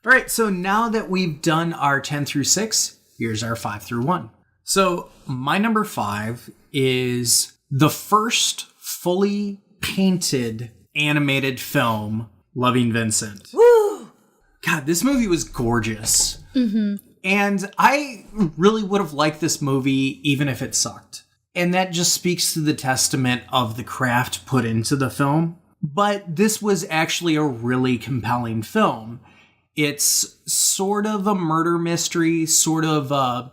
All right, so now that we've done our 10 through 6, here's our 5 through 1. So my number 5 is the first fully painted animated film, Loving Vincent. Woo! God, this movie was gorgeous. Mm-hmm. And I really would have liked this movie even if it sucked. And that just speaks to the testament of the craft put into the film. But this was actually a really compelling film. It's sort of a murder mystery, sort of a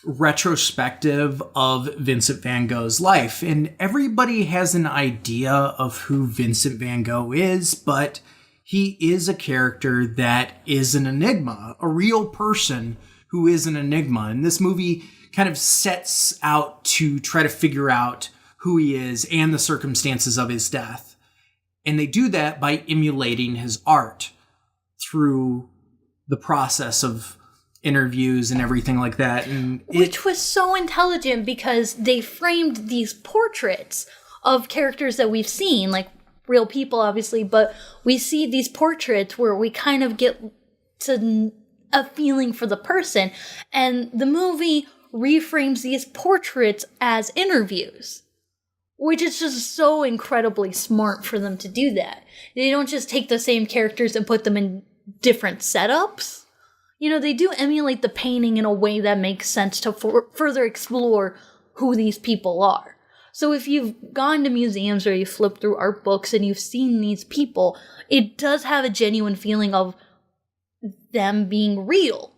retrospective of Vincent van Gogh's life. And everybody has an idea of who Vincent van Gogh is, but he is a character that is an enigma, a real person who is an enigma. And this movie kind of sets out to try to figure out who he is and the circumstances of his death. And they do that by emulating his art through the process of interviews and everything like that. And which was so intelligent because they framed these portraits of characters that we've seen, like real people, obviously, but we see these portraits where we kind of get to a feeling for the person. And the movie reframes these portraits as interviews, which is just so incredibly smart for them to do that. They don't just take the same characters and put them in different setups. You know, they do emulate the painting in a way that makes sense to further explore who these people are. So if you've gone to museums or you flip through art books and you've seen these people, it does have a genuine feeling of them being real.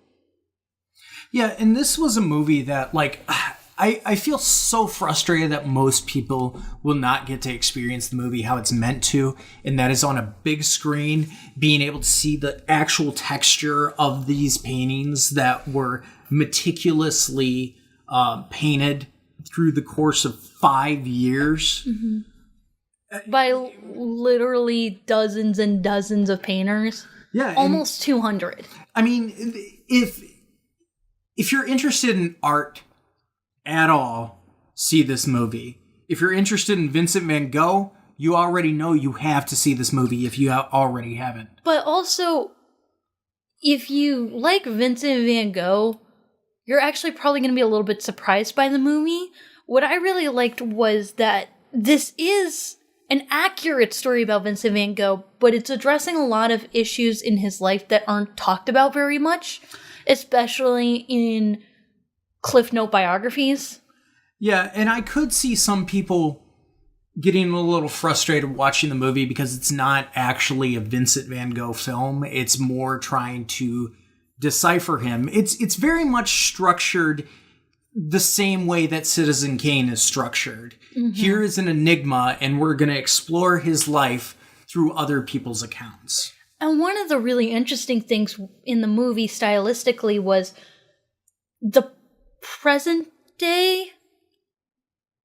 Yeah, and this was a movie that, like, I feel so frustrated that most people will not get to experience the movie how it's meant to, and that is on a big screen, being able to see the actual texture of these paintings that were meticulously painted through the course of 5 years. Mm-hmm. By literally dozens and dozens of painters. Yeah. Almost 200. I mean, if you're interested in art at all, see this movie. If you're interested in Vincent van Gogh, you already know you have to see this movie if you already haven't. But also, if you like Vincent van Gogh, you're actually probably going to be a little bit surprised by the movie. What I really liked was that this is an accurate story about Vincent van Gogh, but it's addressing a lot of issues in his life that aren't talked about very much, especially in Cliff Note biographies. Yeah, and I could see some people getting a little frustrated watching the movie because it's not actually a Vincent van Gogh film. It's more trying to decipher him. It's very much structured the same way that Citizen Kane is structured. Mm-hmm. Here is an enigma, and we're going to explore his life through other people's accounts. And one of the really interesting things in the movie stylistically was the present day,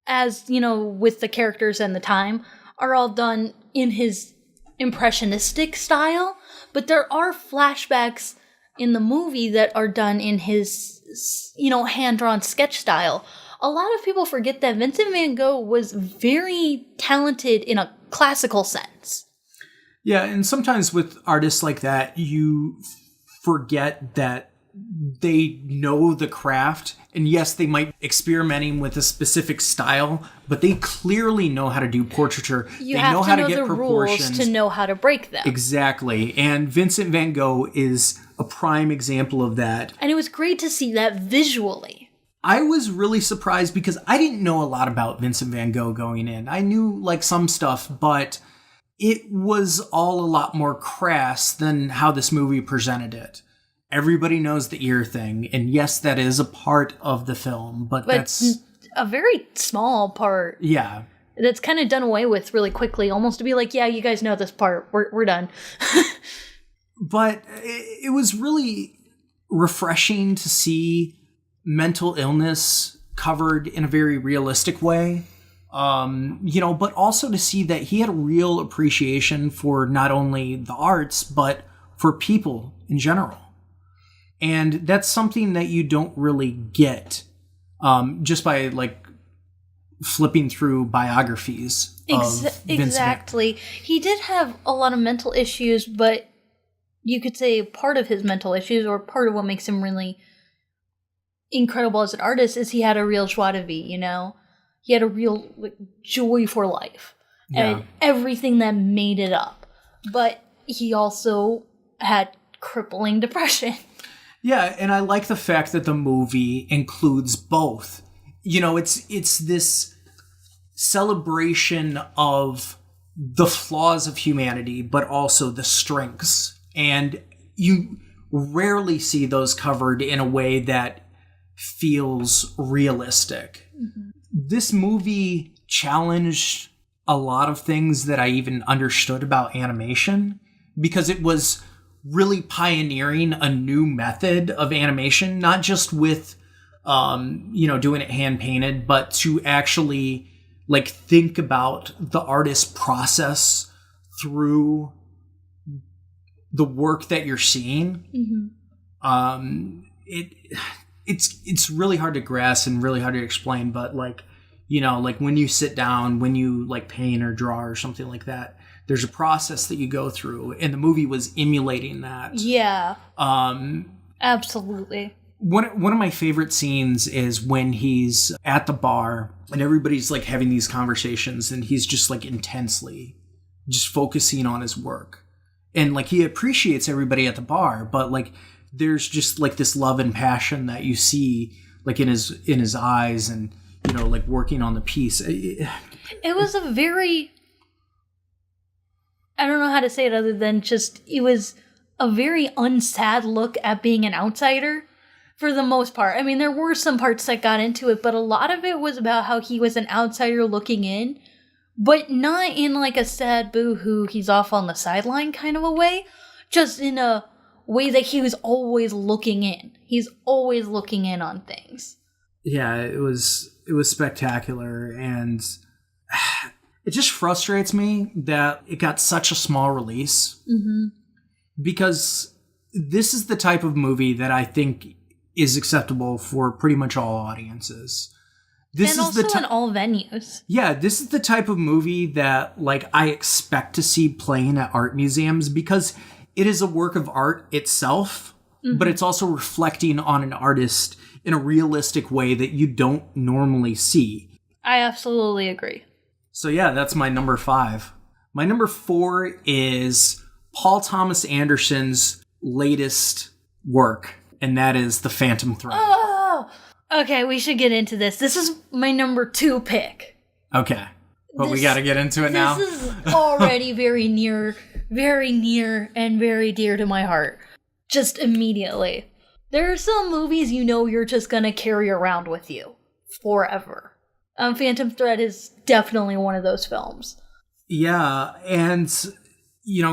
as, you know, with the characters and the time, are all done in his impressionistic style, but there are flashbacks in the movie that are done in his, you know, hand-drawn sketch style. A lot of people forget that Vincent van Gogh was very talented in a classical sense. Yeah, and sometimes with artists like that, you forget that they know the craft, and yes, they might experimenting with a specific style, but they clearly know how to do portraiture. You they have know to how know to get the proportions rules to know how to break them. Exactly, and Vincent van Gogh is a prime example of that. And it was great to see that visually. I was really surprised because I didn't know a lot about Vincent van Gogh going in. I knew like some stuff, but it was all a lot more crass than how this movie presented it. Everybody knows the ear thing, and yes, that is a part of the film, but that's a very small part. Yeah. That's kind of done away with really quickly, almost to be like, yeah, you guys know this part. We're done. But it was really refreshing to see mental illness covered in a very realistic way. You know, but also to see that he had a real appreciation for not only the arts, but for people in general. And that's something that you don't really get just by like flipping through biographies of Vince Exactly. He did have a lot of mental issues, but you could say part of his mental issues, or part of what makes him really incredible as an artist, is he had a real joie de vivre, He had a real joy for life. And everything that made it up. But he also had crippling depression. Yeah, and I like the fact that the movie includes both. It's this celebration of the flaws of humanity, but also the strengths. And you rarely see those covered in a way that feels realistic. Mm-hmm. This movie challenged a lot of things that I even understood about animation, because it was really pioneering a new method of animation, not just with, doing it hand painted, but to actually think about the artist's process through the work that you're seeing. Mm-hmm. It's really hard to grasp and really hard to explain, but when you sit down, when you paint or draw or something like that, there's a process that you go through, and the movie was emulating that. Yeah. Absolutely. One of my favorite scenes is when he's at the bar and everybody's having these conversations, and he's just intensely just focusing on his work. And he appreciates everybody at the bar, but there's just this love and passion that you see in his eyes, and working on the piece. It was a very, I don't know how to say it other than just, it was a very unsad look at being an outsider for the most part. I mean, there were some parts that got into it, but a lot of it was about how he was an outsider looking in, but not in a sad boo-hoo, he's off on the sideline kind of a way, just in a way that he was always looking in. He's always looking in on things. Yeah, it was spectacular, and it just frustrates me that it got such a small release. Mm-hmm. Because this is the type of movie that I think is acceptable for pretty much all audiences. This and is also in all venues. Yeah, this is the type of movie that I expect to see playing at art museums, because it is a work of art itself, mm-hmm. but it's also reflecting on an artist in a realistic way that you don't normally see. I absolutely agree. So yeah, that's my number 5. My number 4 is Paul Thomas Anderson's latest work, and that is The Phantom Thread. Oh! Okay, we should get into this. This is my number 2 pick. Okay. But we gotta get into it now? This is already very near and very dear to my heart. Just immediately. There are some movies you're just gonna carry around with you forever. Phantom Thread is definitely one of those films. Yeah, and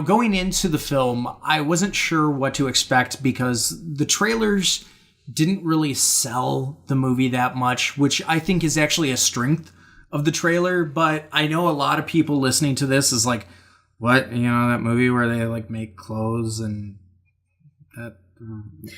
going into the film, I wasn't sure what to expect, because the trailers didn't really sell the movie that much, which I think is actually a strength of the trailer. But I know a lot of people listening to this is like, what? That movie where they make clothes and that.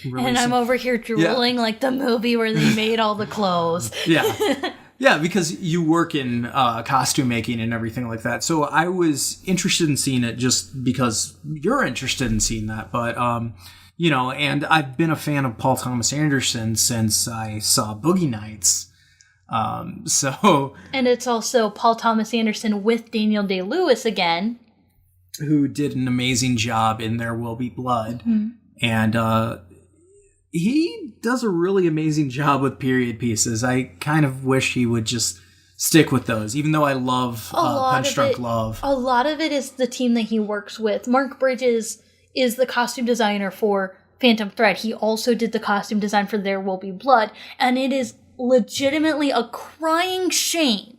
Really and I'm over here drooling the movie where they made all the clothes. Yeah. Yeah, because you work in costume making and everything like that. So I was interested in seeing it just because you're interested in seeing that. But, and I've been a fan of Paul Thomas Anderson since I saw Boogie Nights. And it's also Paul Thomas Anderson with Daniel Day-Lewis again, who did an amazing job in There Will Be Blood. Mm-hmm. And he does a really amazing job with period pieces. I kind of wish he would just stick with those, even though I love Punch Drunk Love. A lot of it is the team that he works with. Mark Bridges is the costume designer for Phantom Thread. He also did the costume design for There Will Be Blood. And it is legitimately a crying shame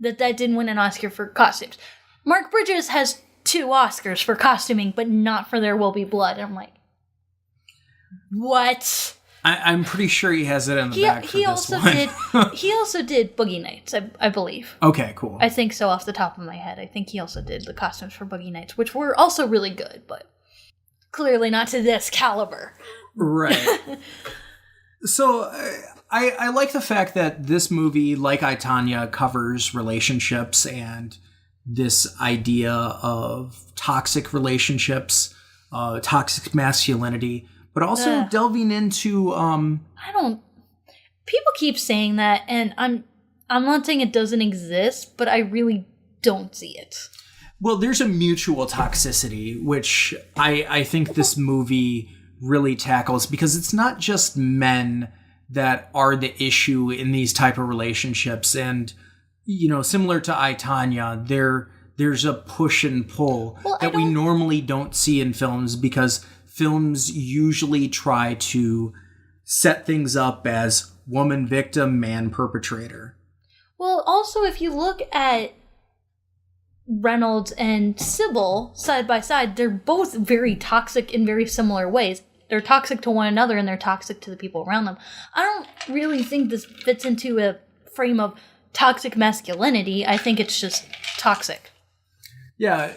that didn't win an Oscar for costumes. Mark Bridges has 2 Oscars for costuming, but not for There Will Be Blood. And I'm like, what? I'm pretty sure he has it in the back for this one. He also did Boogie Nights, I believe. Okay, cool. I think so off the top of my head. I think he also did the costumes for Boogie Nights, which were also really good, but clearly not to this caliber. Right. So I like the fact that this movie, like I, Tonya, covers relationships and this idea of toxic relationships. toxic masculinity, but also delving into people keep saying that, and I'm not saying it doesn't exist, but I really don't see it. Well, there's a mutual toxicity, which I think this movie really tackles, because it's not just men that are the issue in these type of relationships. And, similar to I, Tonya, there's a push and pull that we normally don't see in films, because films usually try to set things up as woman victim, man perpetrator. Well, also, if you look at Reynolds and Sybil side by side, they're both very toxic in very similar ways. They're toxic to one another, and they're toxic to the people around them. I don't really think this fits into a frame of toxic masculinity. I think it's just toxic. Yeah,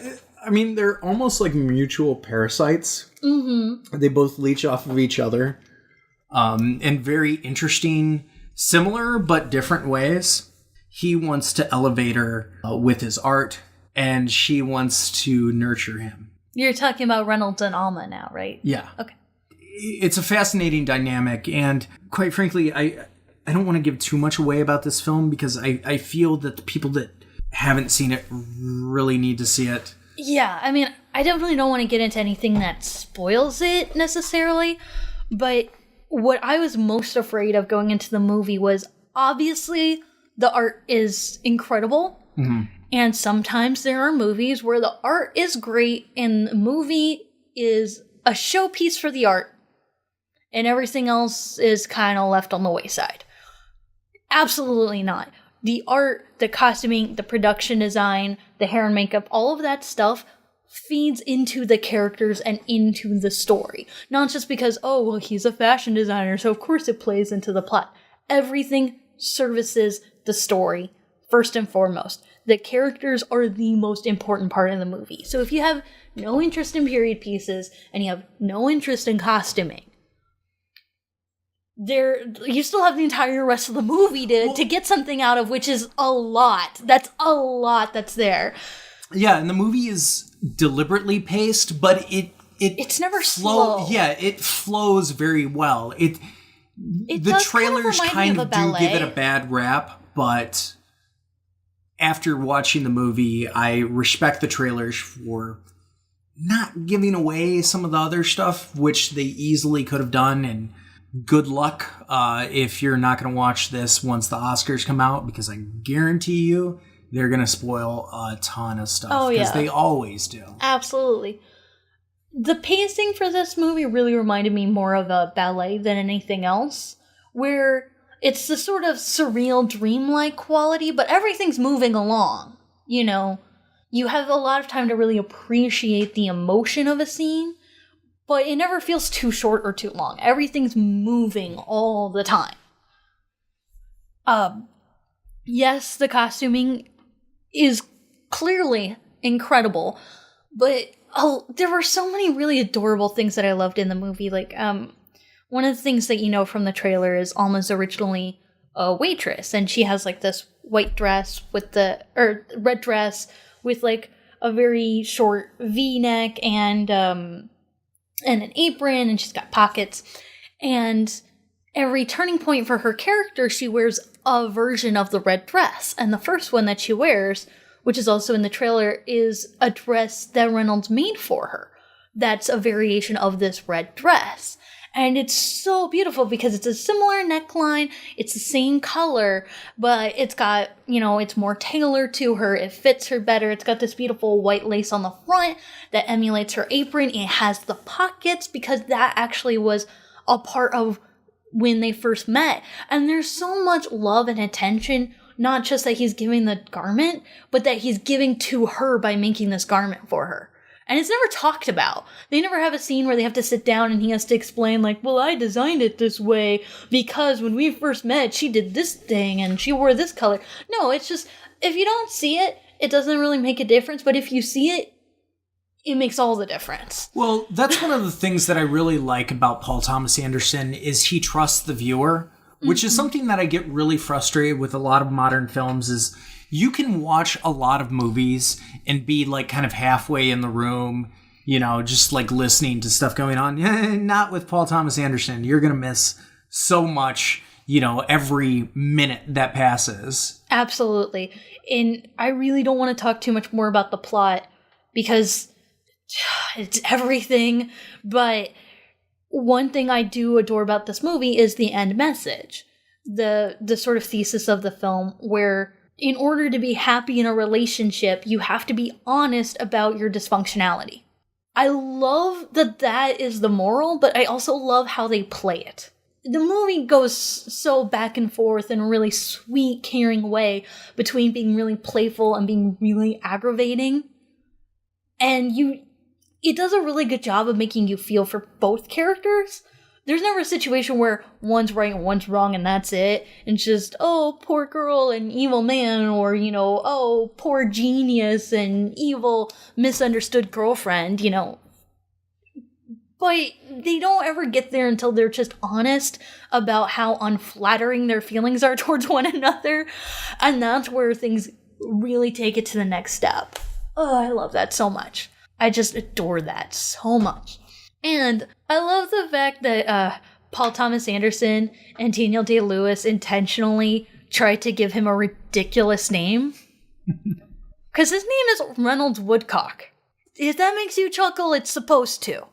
I mean, they're almost like mutual parasites. Mm-hmm. They both leech off of each other. In very interesting, similar but different ways. He wants to elevate her with his art, and she wants to nurture him. You're talking about Reynolds and Alma now, right? Yeah. Okay. It's a fascinating dynamic, and quite frankly, I don't want to give too much away about this film, because I feel that the people that haven't seen it really need to see it. Yeah, I mean, I definitely don't want to get into anything that spoils it necessarily, but what I was most afraid of going into the movie was, obviously, the art is incredible, and sometimes there are movies where the art is great and the movie is a showpiece for the art, and everything else is kind of left on the wayside. Absolutely not. The art, the costuming, the production design, the hair and makeup, all of that stuff feeds into the characters and into the story. Not just because, he's a fashion designer, so of course it plays into the plot. Everything services the story first and foremost. The characters are the most important part of the movie. So if you have no interest in period pieces and you have no interest in costuming, you still have the entire rest of the movie to get something out of, which is a lot. That's a lot that's there. Yeah, and the movie is deliberately paced, but it's never slow. Yeah, it flows very well. The trailers kind of do give it a bad rap, but after watching the movie, I respect the trailers for not giving away some of the other stuff, which they easily could have done. And good luck if you're not going to watch this once the Oscars come out, because I guarantee you they're going to spoil a ton of stuff, because they always do. Absolutely. The pacing for this movie really reminded me more of a ballet than anything else, where it's the sort of surreal, dreamlike quality, but everything's moving along. You have a lot of time to really appreciate the emotion of a scene, but it never feels too short or too long. Everything's moving all the time. Yes, the costuming is clearly incredible, but there were so many really adorable things that I loved in the movie. Like, one of the things that from the trailer is Alma's originally a waitress, and she has like this white dress red dress with like a very short V-neck and an apron, and she's got pockets. And every turning point for her character, she wears a version of the red dress. And the first one that she wears, which is also in the trailer, is a dress that Reynolds made for her. That's a variation of this red dress. And it's so beautiful because it's a similar neckline, it's the same color, but it's got, it's more tailored to her, it fits her better, it's got this beautiful white lace on the front that emulates her apron, it has the pockets because that actually was a part of when they first met. And there's so much love and attention, not just that he's giving the garment, but that he's giving to her by making this garment for her. And it's never talked about. They never have a scene where they have to sit down and he has to explain, like, well, I designed it this way because when we first met, she did this thing and she wore this color. No, it's just, if you don't see it, it doesn't really make a difference. But if you see it, it makes all the difference. Well, that's one of the things that I really like about Paul Thomas Anderson is he trusts the viewer, which is something that I get really frustrated with a lot of modern films is you can watch a lot of movies and be like kind of halfway in the room just like listening to stuff going on. Not with Paul Thomas Anderson. You're going to miss so much, every minute that passes. Absolutely. And I really don't want to talk too much more about the plot because it's everything. But one thing I do adore about this movie is the end message. The sort of thesis of the film where in order to be happy in a relationship, you have to be honest about your dysfunctionality. I love that is the moral, but I also love how they play it. The movie goes so back and forth in a really sweet, caring way between being really playful and being really aggravating. And it does a really good job of making you feel for both characters. There's never a situation where one's right and one's wrong and that's it. And it's just, oh, poor girl and evil man, or, oh, poor genius and evil misunderstood girlfriend, But they don't ever get there until they're just honest about how unflattering their feelings are towards one another. And that's where things really take it to the next step. Oh, I love that so much. I just adore that so much. And I love the fact that Paul Thomas Anderson and Daniel Day-Lewis intentionally tried to give him a ridiculous name. Because his name is Reynolds Woodcock. If that makes you chuckle, it's supposed to.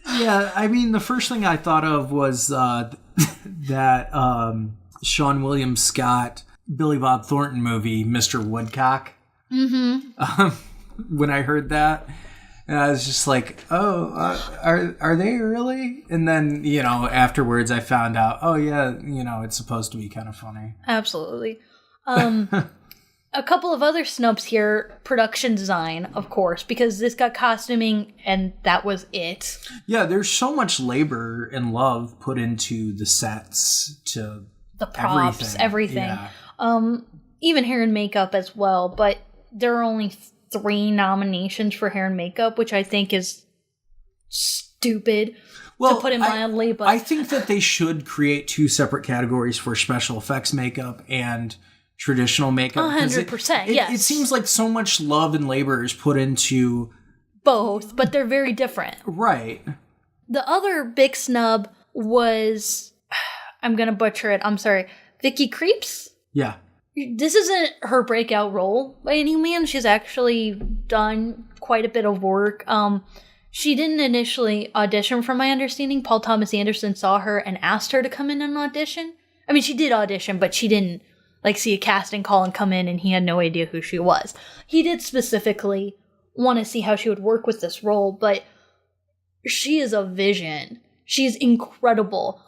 Yeah, I mean, the first thing I thought of was that Sean William Scott, Billy Bob Thornton movie, Mr. Woodcock. Mm-hmm. When I heard that, and I was just like, oh, are they really? And then, afterwards I found out, oh yeah, it's supposed to be kind of funny. Absolutely. A couple of other snubs here. Production design, of course, because this got costuming and that was it. Yeah, there's so much labor and love put into the sets, to the props, everything. Yeah. Even hair and makeup as well, but there are only 3 nominations for hair and makeup, which I think is stupid, to put it mildly. But I think that they should create 2 separate categories for special effects makeup and traditional makeup. 100%, yes. It seems like so much love and labor is put into both, but they're very different. Right. The other big snub was, I'm going to butcher it, I'm sorry, Vicky Creeps? Yeah. This isn't her breakout role by any means. She's actually done quite a bit of work. She didn't initially audition, from my understanding. Paul Thomas Anderson saw her and asked her to come in and audition. I mean, she did audition, but she didn't see a casting call and come in, and he had no idea who she was. He did specifically want to see how she would work with this role, but she is a vision. She's incredible.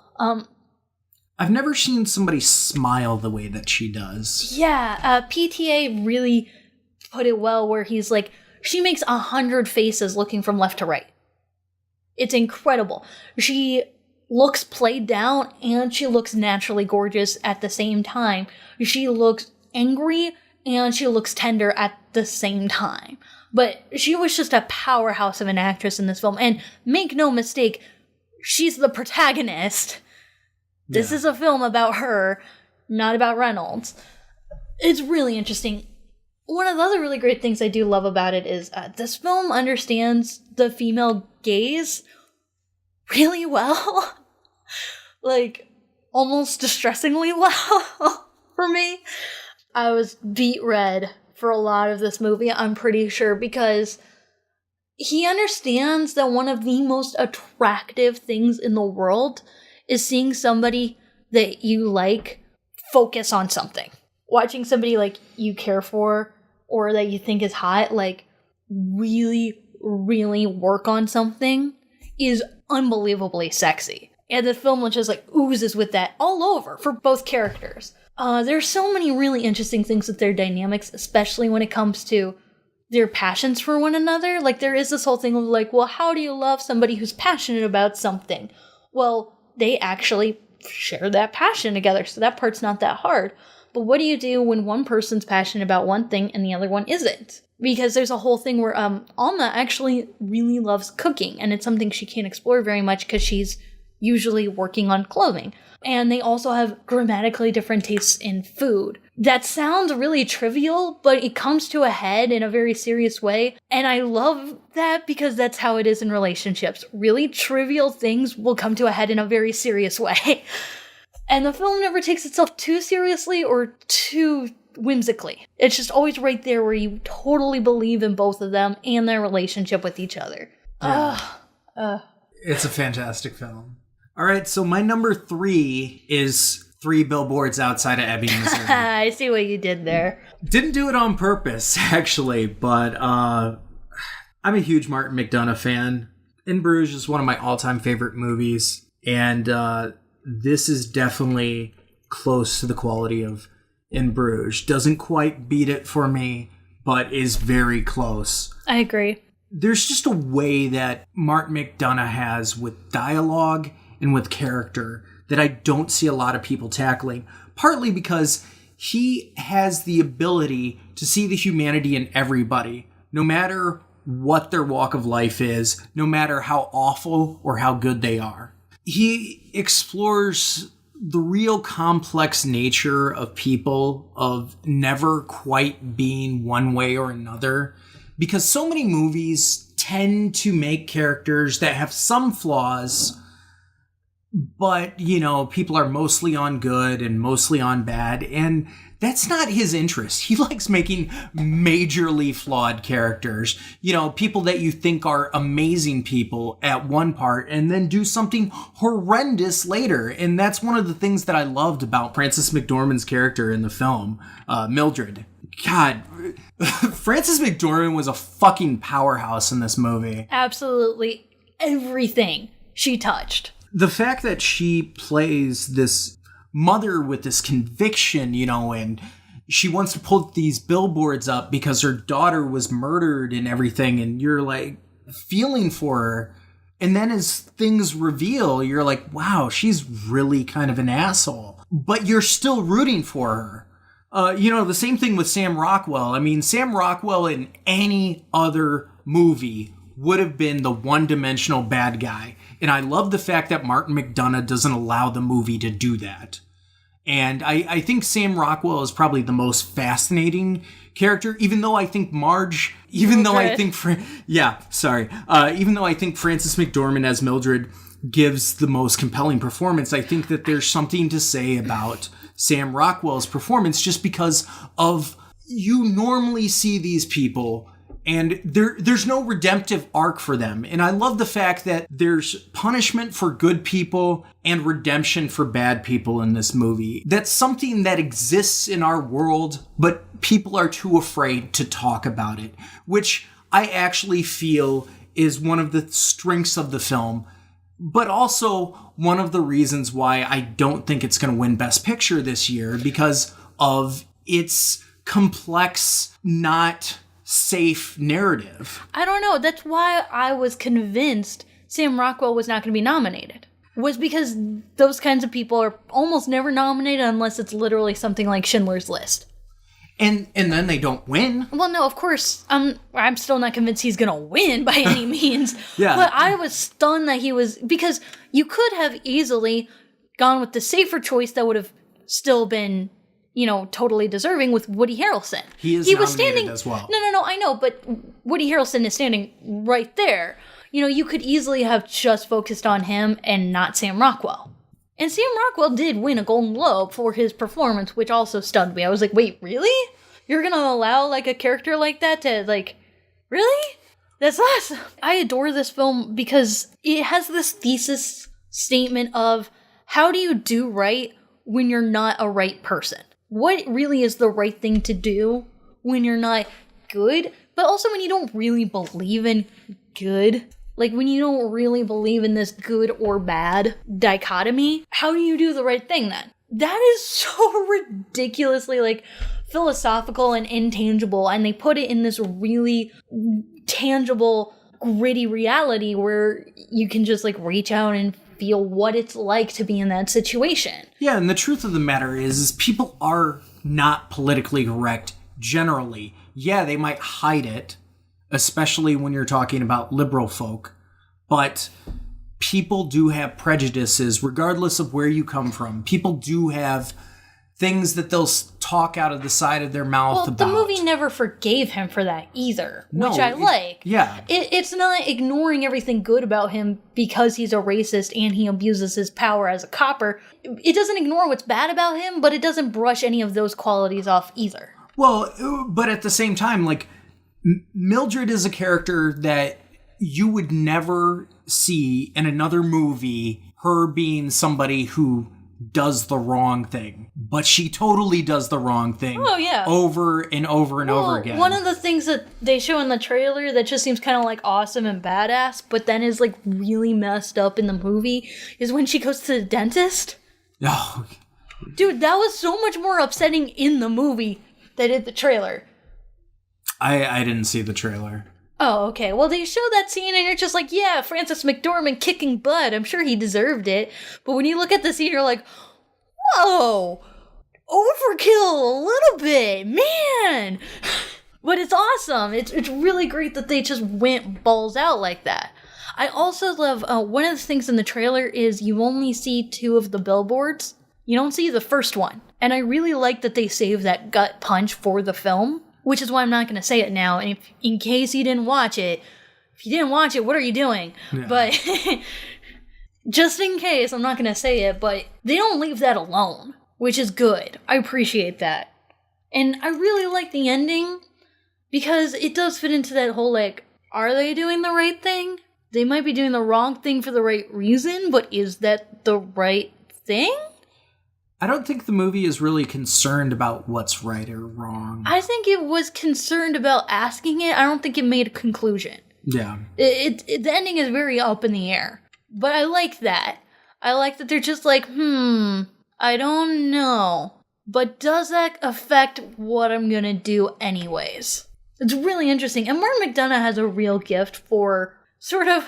I've never seen somebody smile the way that she does. Yeah, PTA really put it well, where he's like, she makes 100 faces looking from left to right. It's incredible. She looks played down and she looks naturally gorgeous at the same time. She looks angry and she looks tender at the same time. But she was just a powerhouse of an actress in this film. And make no mistake, she's the protagonist. This is a film about her, not about Reynolds. It's really interesting. One of the other really great things I do love about it is this film understands the female gaze really well. Almost distressingly well for me. I was beat red for a lot of this movie, I'm pretty sure, because he understands that one of the most attractive things in the world is seeing somebody that you like focus on something. Watching somebody you care for or that you think is hot, really, really work on something is unbelievably sexy. And the film just oozes with that all over for both characters. There's so many really interesting things with their dynamics, especially when it comes to their passions for one another. There is this whole thing of well, how do you love somebody who's passionate about something? Well, they actually share that passion together, so that part's not that hard. But what do you do when one person's passionate about one thing and the other one isn't? Because there's a whole thing where Alma actually really loves cooking, and it's something she can't explore very much because she's usually working on clothing. And they also have grammatically different tastes in food. That sounds really trivial, but it comes to a head in a very serious way. And I love that because that's how it is in relationships. Really trivial things will come to a head in a very serious way. And the film never takes itself too seriously or too whimsically. It's just always right there where you totally believe in both of them and their relationship with each other. Yeah. It's a fantastic film. All right, so my number 3 is 3 Billboards Outside of Ebbing, Missouri. I see what you did there. Didn't do it on purpose, actually, but I'm a huge Martin McDonagh fan. In Bruges is one of my all-time favorite movies, and this is definitely close to the quality of In Bruges. Doesn't quite beat it for me, but is very close. I agree. There's just a way that Martin McDonagh has with dialogue and with character that I don't see a lot of people tackling, partly because he has the ability to see the humanity in everybody, no matter what their walk of life is, no matter how awful or how good they are. He explores the real complex nature of people, of never quite being one way or another, because so many movies tend to make characters that have some flaws, but, you know, people are mostly on good and mostly on bad, and that's not his interest. He likes making majorly flawed characters, you know, people that you think are amazing people at one part and then do something horrendous later. And that's one of the things that I loved about Frances McDormand's character in the film, Mildred. God, Frances McDormand was a fucking powerhouse in this movie. Absolutely everything she touched. The fact that she plays this mother with this conviction, you know, and she wants to put these billboards up because her daughter was murdered and everything, and you're like feeling for her. And then as things reveal, you're like, wow, she's really kind of an asshole. But you're still rooting for her. You know, the same thing with Sam Rockwell. I mean, Sam Rockwell in any other movie would have been the one-dimensional bad guy. And I love the fact that Martin McDonagh doesn't allow the movie to do that. And I think Sam Rockwell is probably the most fascinating character, even though I think Marge, even though I think, even though I think Frances McDormand as Mildred gives the most compelling performance, I think that there's something to say about Sam Rockwell's performance just because of, you normally see these people and there's no redemptive arc for them. And I love the fact that there's punishment for good people and redemption for bad people in this movie. That's something that exists in our world, but people are too afraid to talk about it, which I actually feel is one of the strengths of the film, but also one of the reasons why I don't think it's going to win Best Picture this year, because of its complex, not safe narrative. I don't know. That's why I was convinced Sam Rockwell was not going to be nominated. Was because those kinds of people are almost never nominated unless it's literally something like Schindler's List. And then they don't win. Well, no, of course, I'm still not convinced he's going to win by any means. Yeah. But I was stunned that he was, because you could have easily gone with the safer choice that would have still been, you know, totally deserving with Woody Harrelson. He was standing as well. No, I know, but Woody Harrelson is standing right there. You know, you could easily have just focused on him and not Sam Rockwell. And Sam Rockwell did win a Golden Globe for his performance, which also stunned me. I was like, wait, really? You're gonna allow, like, a character like that to, like, really? That's awesome. I adore this film because it has this thesis statement of, how do you do right when you're not a right person? What really is the right thing to do when you're not good, but also when you don't really believe in good? Like, when you don't really believe in this good or bad dichotomy, how do you do the right thing then? That is so ridiculously, like, philosophical and intangible, and they put it in this really tangible, gritty reality where you can just, like, reach out and feel what it's like to be in that situation. Yeah, and the truth of the matter is people are not politically correct generally. Yeah, they might hide it, especially when you're talking about liberal folk, but people do have prejudices regardless of where you come from. People do have things that they'll talk out of the side of their mouth about. The movie never forgave him for that either, No, which I like. Yeah. It's not ignoring everything good about him because he's a racist and he abuses his power as a copper. It doesn't ignore what's bad about him, but it doesn't brush any of those qualities off either. Well, but at the same time, like, Mildred is a character that you would never see in another movie, her being somebody who does the wrong thing. But she totally does the wrong thing. Oh, yeah. Over and over and over again. One of the things that they show in the trailer that just seems kind of like awesome and badass, but then is like really messed up in the movie, is when she goes to the dentist. Oh. Dude, that was so much more upsetting in the movie than in the trailer. I didn't see the trailer. Oh, okay. Well, they show that scene and you're just like, yeah, Francis McDormand kicking butt. I'm sure he deserved it. But when you look at the scene, you're like, whoa, overkill a little bit, man. But it's awesome. It's really great that they just went balls out like that. I also love, one of the things in the trailer is you only see 2 of the billboards. You don't see the first one. And I really like that they saved that gut punch for the film. Which is why I'm not going to say it now. And in case you didn't watch it, if you didn't watch it, what are you doing? Yeah. But just in case, I'm not going to say it, but they don't leave that alone, which is good. I appreciate that. And I really like the ending because it does fit into that whole, like, are they doing the right thing? They might be doing the wrong thing for the right reason, but is that the right thing? I don't think the movie is really concerned about what's right or wrong. I think it was concerned about asking it. I don't think it made a conclusion. Yeah. The ending is very up in the air. But I like that. I like that they're just like, I don't know. But does that affect what I'm gonna do anyways? It's really interesting. And Martin McDonagh has a real gift for sort of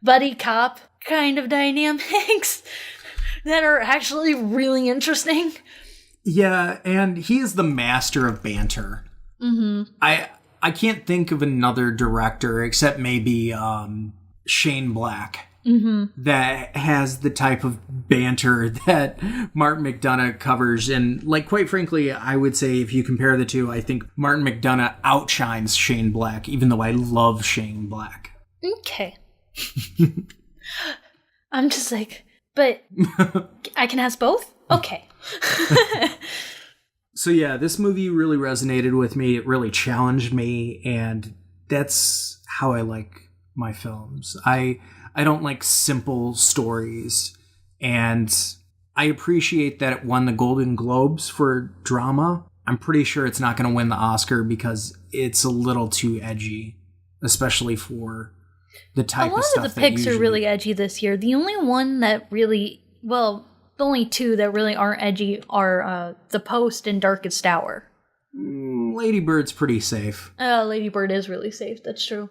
buddy cop kind of dynamics. That are actually really interesting. Yeah, and he is the master of banter. Mm-hmm. I can't think of another director except maybe Shane Black that has the type of banter that Martin McDonagh covers. And, like, quite frankly, I would say if you compare the two, I think Martin McDonagh outshines Shane Black, even though I love Shane Black. Okay. I'm just like... But I can ask both? Okay. So yeah, this movie really resonated with me. It really challenged me, and that's how I like my films. I don't like simple stories, and I appreciate that it won the Golden Globes for drama. I'm pretty sure it's not going to win the Oscar because it's a little too edgy, especially for the type of stuff. A lot of the picks are really edgy this year. The only one that really, well, the only 2 that really aren't edgy are The Post and Darkest Hour. Lady Bird's pretty safe. Lady Bird is really safe, that's true.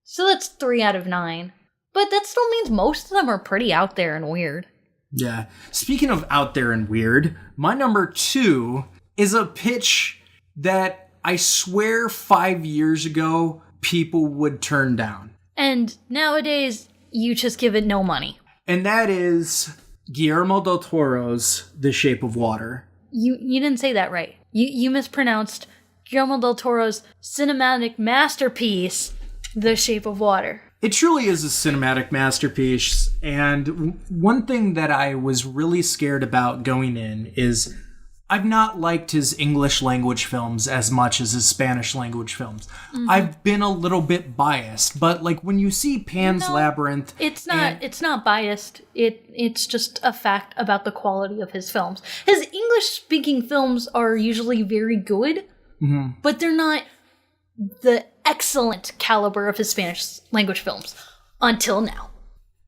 So that's 3 out of 9. But that still means most of them are pretty out there and weird. Yeah. Speaking of out there and weird, my number 2 is a pitch that I swear 5 years ago people would turn down. And nowadays, you just give it no money. And that is Guillermo del Toro's The Shape of Water. You didn't say that right. You mispronounced Guillermo del Toro's cinematic masterpiece, The Shape of Water. It truly is a cinematic masterpiece. And one thing that I was really scared about going in is I've not liked his English language films as much as his Spanish language films. Mm-hmm. I've been a little bit biased, but like when you see Pan's Labyrinth, it's not biased. It's just a fact about the quality of his films. His English speaking films are usually very good, but they're not the excellent caliber of his Spanish language films until now.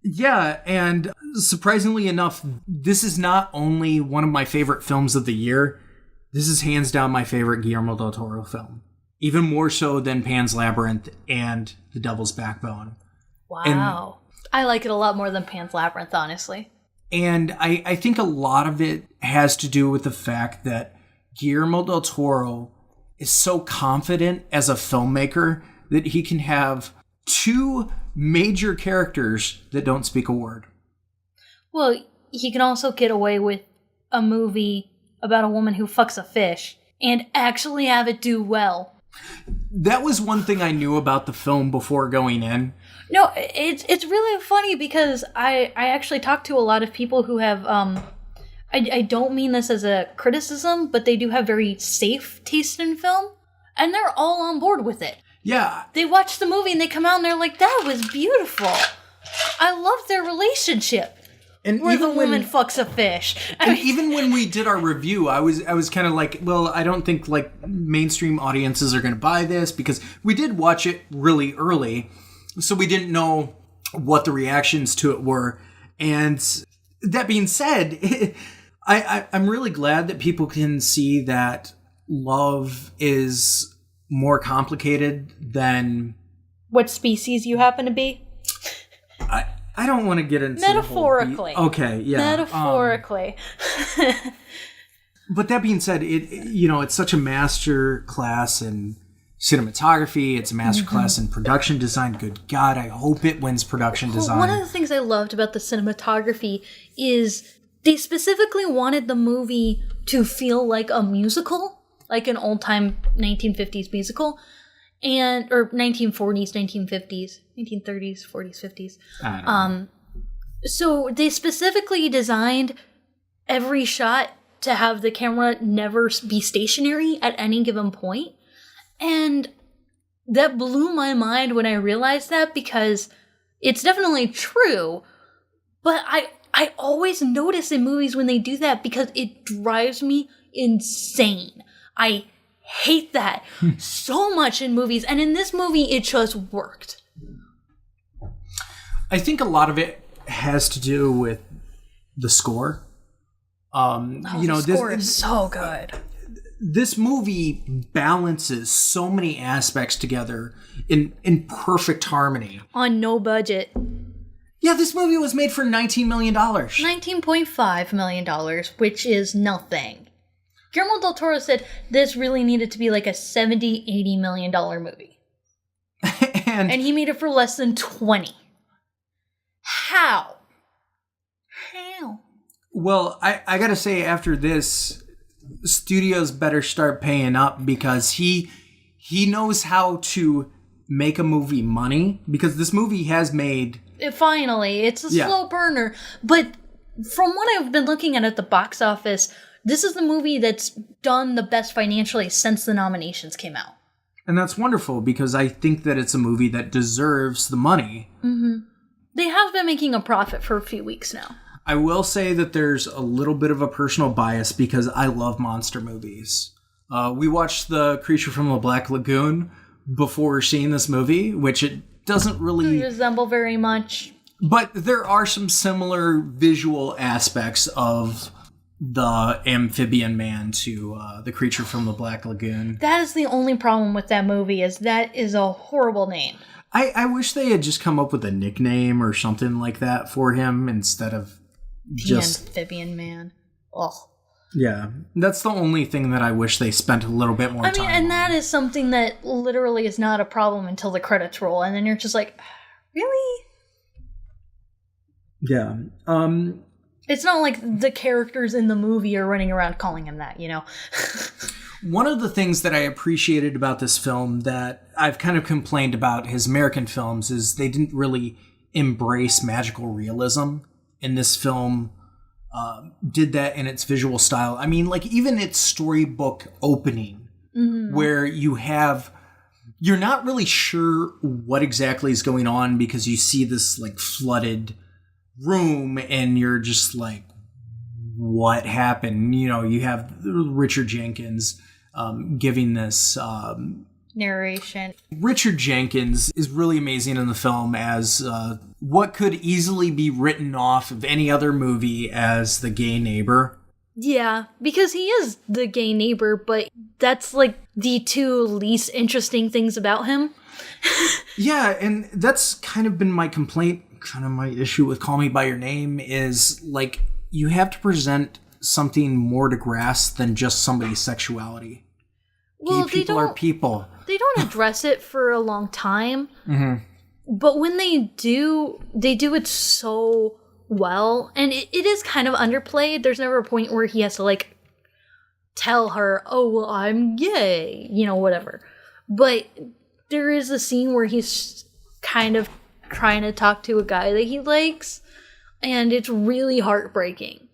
Yeah, and surprisingly enough, this is not only one of my favorite films of the year, this is hands down my favorite Guillermo del Toro film. Even more so than Pan's Labyrinth and The Devil's Backbone. Wow. And I like it a lot more than Pan's Labyrinth, honestly. And I think a lot of it has to do with the fact that Guillermo del Toro is so confident as a filmmaker that he can have two major characters that don't speak a word. Well, he can also get away with a movie about a woman who fucks a fish and actually have it do well. That was one thing I knew about the film before going in. No, it's really funny because I actually talked to a lot of people who have, I don't mean this as a criticism, but they do have very safe taste in film, and they're all on board with it. Yeah. They watch the movie and they come out and they're like, that was beautiful. I love their relationship. And where the woman fucks a fish. Even when we did our review, I was kind of like, well, I don't think like mainstream audiences are going to buy this, because we did watch it really early, so we didn't know what the reactions to it were. And that being said, I'm really glad that people can see that love is more complicated than what species you happen to be. I don't want to get into metaphorically. Okay, yeah. Metaphorically. But that being said, it's such a master class in cinematography. It's a master class in production design. Good God, I hope it wins production design. One of the things I loved about the cinematography is they specifically wanted the movie to feel like a musical, like an old-time 1950s musical. Or 1940s, 1950s, 1930s, 40s, 50s. So they specifically designed every shot to have the camera never be stationary at any given point. And that blew my mind when I realized that, because it's definitely true. But I always notice in movies when they do that, because it drives me insane. I hate that so much in movies, and in this movie it just worked. I think a lot of it has to do with the score. The score is so good. This movie balances so many aspects together in perfect harmony. On no budget. Yeah, this movie was made for $19 million. $19.5 million, which is nothing. Guillermo del Toro said this really needed to be like a $70, $80 million movie. and he made it for less than 20. How? Well, I gotta say, after this, studios better start paying up, because he knows how to make a movie money, because this movie has made... Finally, it's a slow burner. But from what I've been looking at the box office... This is the movie that's done the best financially since the nominations came out. And that's wonderful, because I think that it's a movie that deserves the money. Mm-hmm. They have been making a profit for a few weeks now. I will say that there's a little bit of a personal bias, because I love monster movies. We watched The Creature from the Black Lagoon before seeing this movie, which it doesn't really resemble very much. But there are some similar visual aspects of the amphibian man to The Creature from the Black Lagoon. That is the only problem with that movie, is that is a horrible name. I wish they had just come up with a nickname or something like that for him instead of just... The amphibian man. Ugh. Yeah, that's the only thing that I wish they spent a little bit more time on. And that is something that literally is not a problem until the credits roll, and then you're just like, really? Yeah. It's not like the characters in the movie are running around calling him that, you know? One of the things that I appreciated about this film that I've kind of complained about his American films is they didn't really embrace magical realism. And this film did that in its visual style. I mean, like, even its storybook opening, where you're not really sure what exactly is going on, because you see this, like, flooded room and you're just like, what happened? You know, you have Richard Jenkins giving this narration. Richard Jenkins is really amazing in the film as what could easily be written off of any other movie as the gay neighbor. Yeah, because he is the gay neighbor, but that's like the two least interesting things about him. Yeah, and that's kind of been my complaint, kind of my issue with Call Me By Your Name, is like, you have to present something more to grasp than just somebody's sexuality. Well, gay people are people. They don't address it for a long time. Mm-hmm. But when they do it so well, and it is kind of underplayed. There's never a point where he has to, like, tell her, oh, well, I'm gay, whatever. But there is a scene where he's kind of trying to talk to a guy that he likes, and it's really heartbreaking.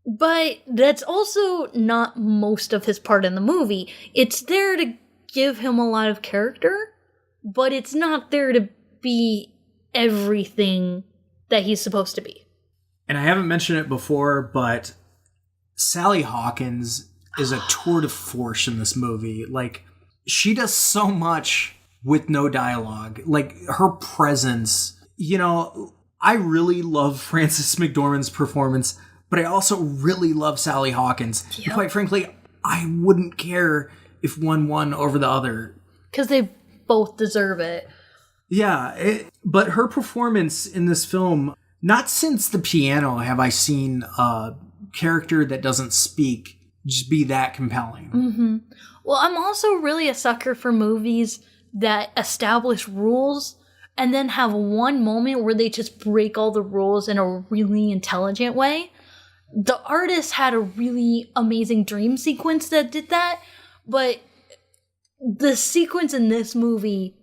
But that's also not most of his part in the movie. It's there to give him a lot of character, but it's not there to be everything that he's supposed to be. And I haven't mentioned it before, but Sally Hawkins is a tour de force in this movie. Like, she does so much with no dialogue. Like, her presence, I really love Frances McDormand's performance, but I also really love Sally Hawkins. Yep. And quite frankly, I wouldn't care if one won over the other. Because they both deserve it. Yeah, but her performance in this film, not since The Piano have I seen a character that doesn't speak just be that compelling. Mm-hmm. Well, I'm also really a sucker for movies that establish rules and then have one moment where they just break all the rules in a really intelligent way. The Artist had a really amazing dream sequence that did that, but the sequence in this movie...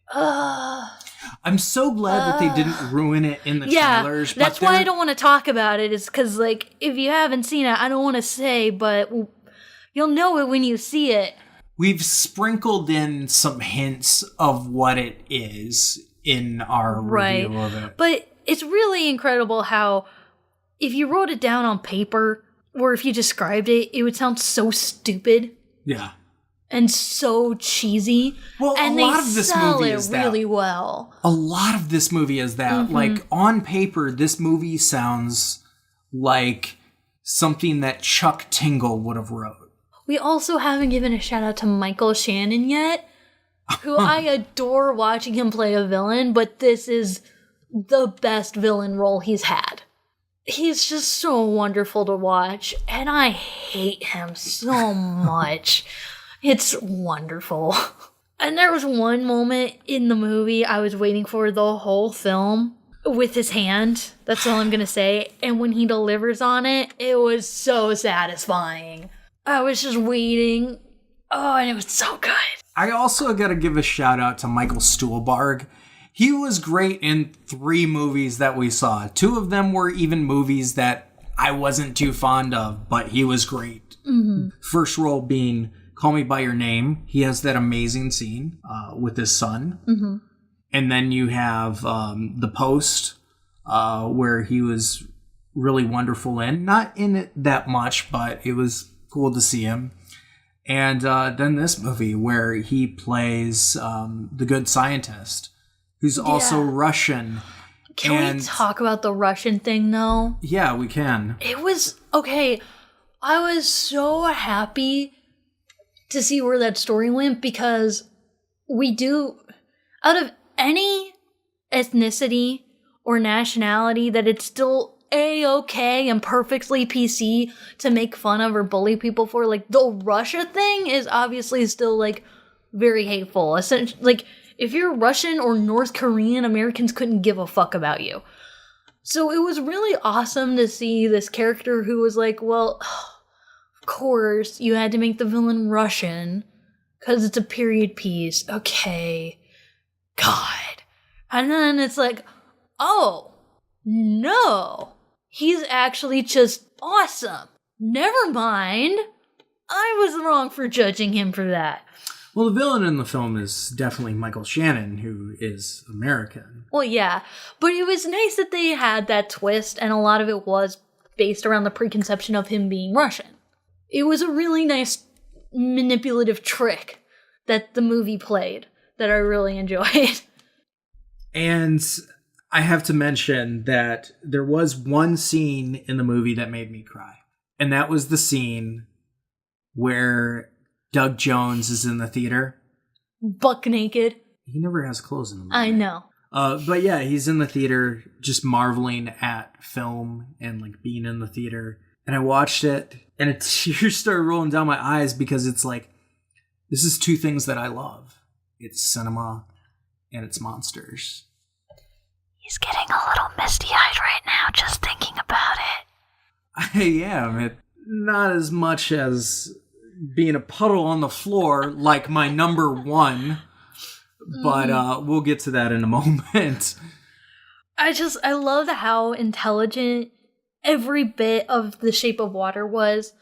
I'm so glad that they didn't ruin it in the trailers. Yeah, that's why I don't want to talk about it, is because, like, if you haven't seen it, I don't want to say, but you'll know it when you see it. We've sprinkled in some hints of what it is in our review of it. But it's really incredible how, if you wrote it down on paper, or if you described it, it would sound so stupid. Yeah. And so cheesy. Well, and a lot of this movie is that. Really well. A lot of this movie is that. Mm-hmm. Like, on paper, this movie sounds like something that Chuck Tingle would have wrote. We also haven't given a shout out to Michael Shannon yet, who I adore watching him play a villain, but this is the best villain role he's had. He's just so wonderful to watch, and I hate him so much. It's wonderful. And there was one moment in the movie I was waiting for the whole film with his hand. That's all I'm going to say. And when he delivers on it, it was so satisfying. I was just waiting. Oh, and it was so good. I also got to give a shout out to Michael Stuhlbarg. He was great in 3 movies that we saw. 2 of them were even movies that I wasn't too fond of, but he was great. Mm-hmm. First role being Call Me By Your Name. He has that amazing scene with his son. Mm-hmm. And then you have The Post, where he was really wonderful in. Not in it that much, but it was cool to see him. And then this movie where he plays the good scientist, who's also Russian. Can we talk about the Russian thing, though? Yeah, we can. It was... Okay, I was so happy to see where that story went, because we do... Out of any ethnicity or nationality that it's still A-okay and perfectly PC to make fun of or bully people for, like, the Russia thing is obviously still, like, very hateful. Essentially, like... If you're Russian or North Korean, Americans couldn't give a fuck about you. So it was really awesome to see this character who was like, well, of course, you had to make the villain Russian, because it's a period piece. Okay. God. And then it's like, oh, no. He's actually just awesome. Never mind. I was wrong for judging him for that. Well, the villain in the film is definitely Michael Shannon, who is American. Well, yeah. But it was nice that they had that twist, and a lot of it was based around the preconception of him being Russian. It was a really nice manipulative trick that the movie played that I really enjoyed. And I have to mention that there was one scene in the movie that made me cry. And that was the scene where Doug Jones is in the theater. Buck naked. He never has clothes in the movie. I know. But yeah, he's in the theater just marveling at film and like being in the theater. And I watched it and a tear started rolling down my eyes, because it's like, this is 2 things that I love. it's cinema, and it's monsters. He's getting a little misty-eyed right now just thinking about it. I am. Not as much as being a puddle on the floor like my number one, but we'll get to that in a moment. I love how intelligent every bit of The Shape of Water was,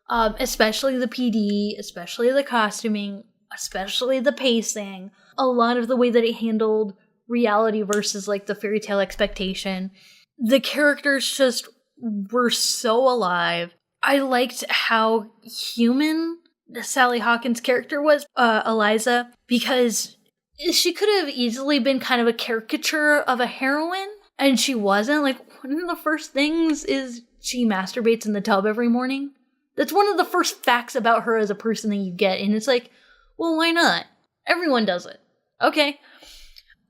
especially the PD, especially the costuming, especially the pacing, a lot of the way that it handled reality versus like the fairy tale expectation. The characters just were so alive. I liked how human Sally Hawkins' character was, Eliza, because she could have easily been kind of a caricature of a heroine, and she wasn't. Like, one of the first things is she masturbates in the tub every morning. That's one of the first facts about her as a person that you get, and it's like, well, why not? Everyone does it. Okay.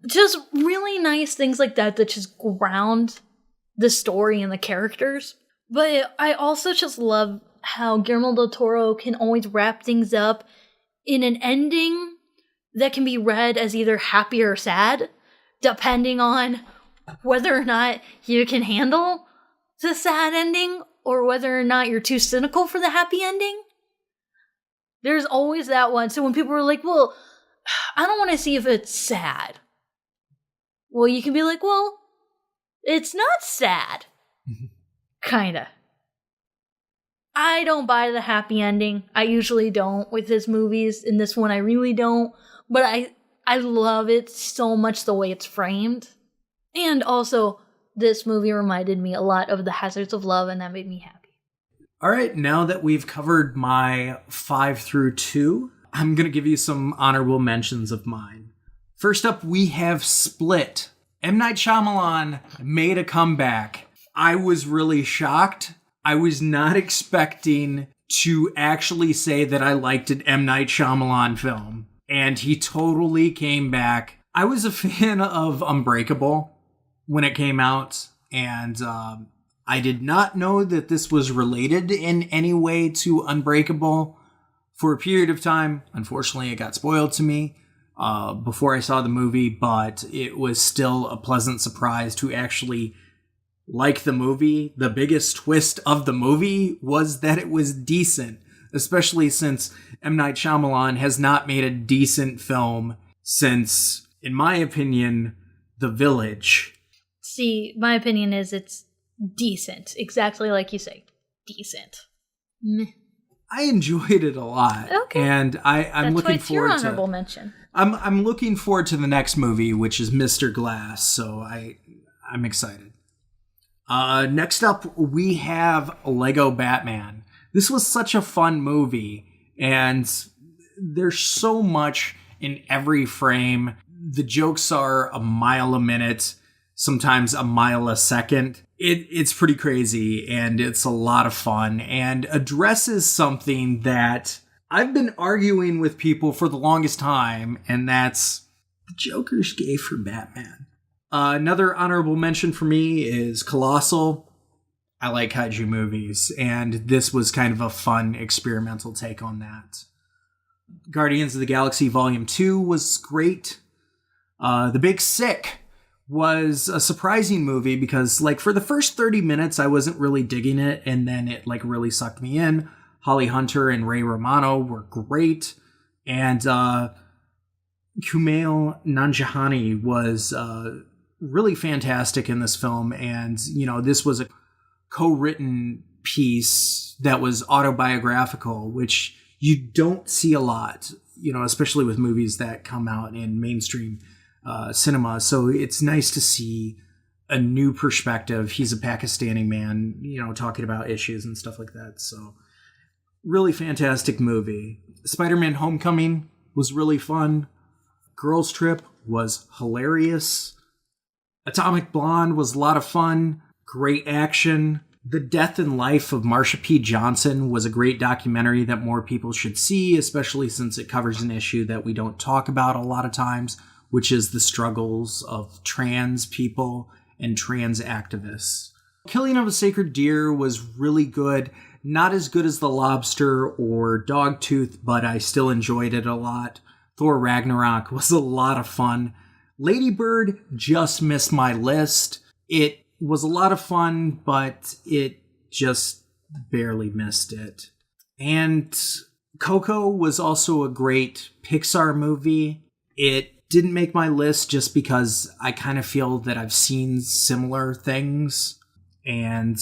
Just really nice things like that just ground the story and the characters. But I also just love how Guillermo del Toro can always wrap things up in an ending that can be read as either happy or sad, depending on whether or not you can handle the sad ending or whether or not you're too cynical for the happy ending. There's always that one. So when people are like, well, I don't want to see if it's sad. Well, you can be like, well, it's not sad. Kinda. I don't buy the happy ending. I usually don't with his movies. In this one, I really don't. But I love it so much the way it's framed. And also, this movie reminded me a lot of The Hazards of Love, and that made me happy. All right, now that we've covered my 5 through 2, I'm going to give you some honorable mentions of mine. First up, we have Split. M. Night Shyamalan made a comeback. I was really shocked. I was not expecting to actually say that I liked an M. Night Shyamalan film, and he totally came back. I was a fan of Unbreakable when it came out, and I did not know that this was related in any way to Unbreakable for a period of time. Unfortunately, it got spoiled to me before I saw the movie, but it was still a pleasant surprise to actually like the movie. The biggest twist of the movie was that it was decent, especially since M. Night Shyamalan has not made a decent film since, in my opinion, The Village. See, my opinion is it's decent. Exactly like you say. Decent. Meh. I enjoyed it a lot. Okay. And I'm looking forward your honorable mention. I'm looking forward to the next movie, which is Mr. Glass, so I'm excited. Next up, we have Lego Batman. This was such a fun movie, and there's so much in every frame. The jokes are a mile a minute, sometimes a mile a second. It's pretty crazy, and it's a lot of fun, and addresses something that I've been arguing with people for the longest time, and that's the Joker's gay for Batman. Another honorable mention for me is Colossal. I like kaiju movies, and this was kind of a fun experimental take on that. Guardians of the Galaxy Volume 2 was great. The Big Sick was a surprising movie because, like, for the first 30 minutes, I wasn't really digging it, and then it, like, really sucked me in. Holly Hunter and Ray Romano were great, and Kumail Nanjiani was really fantastic in this film, and, you know, this was a co-written piece that was autobiographical, which you don't see a lot, you know, especially with movies that come out in mainstream cinema. So it's nice to see a new perspective. He's a Pakistani man, you know, talking about issues and stuff like that. So really fantastic movie. Spider-Man Homecoming was really fun. Girls Trip was hilarious. Atomic Blonde was a lot of fun. Great action. The Death and Life of Marsha P. Johnson was a great documentary that more people should see, especially since it covers an issue that we don't talk about a lot of times, which is the struggles of trans people and trans activists. Killing of a Sacred Deer was really good. Not as good as The Lobster or Dogtooth, but I still enjoyed it a lot. Thor Ragnarok was a lot of fun. Lady Bird just missed my list. It was a lot of fun, but it just barely missed it. And Coco was also a great Pixar movie. It didn't make my list just because I kind of feel that I've seen similar things. And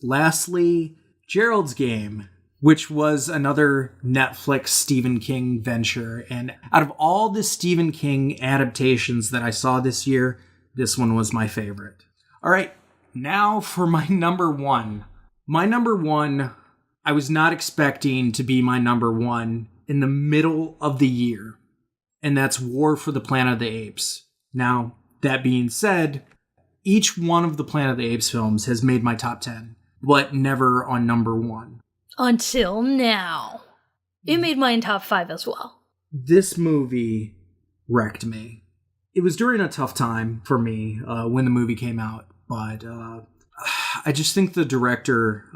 lastly, Gerald's Game, which was another Netflix Stephen King venture. And out of all the Stephen King adaptations that I saw this year, this one was my favorite. All right, now for my number one. My number one, I was not expecting to be my number one in the middle of the year, and that's War for the Planet of the Apes. Now, that being said, each one of the Planet of the Apes films has made my top 10, but never on number one. Until now. It made mine top 5 as well. This movie wrecked me. It was during a tough time for me when the movie came out, but I just think the director,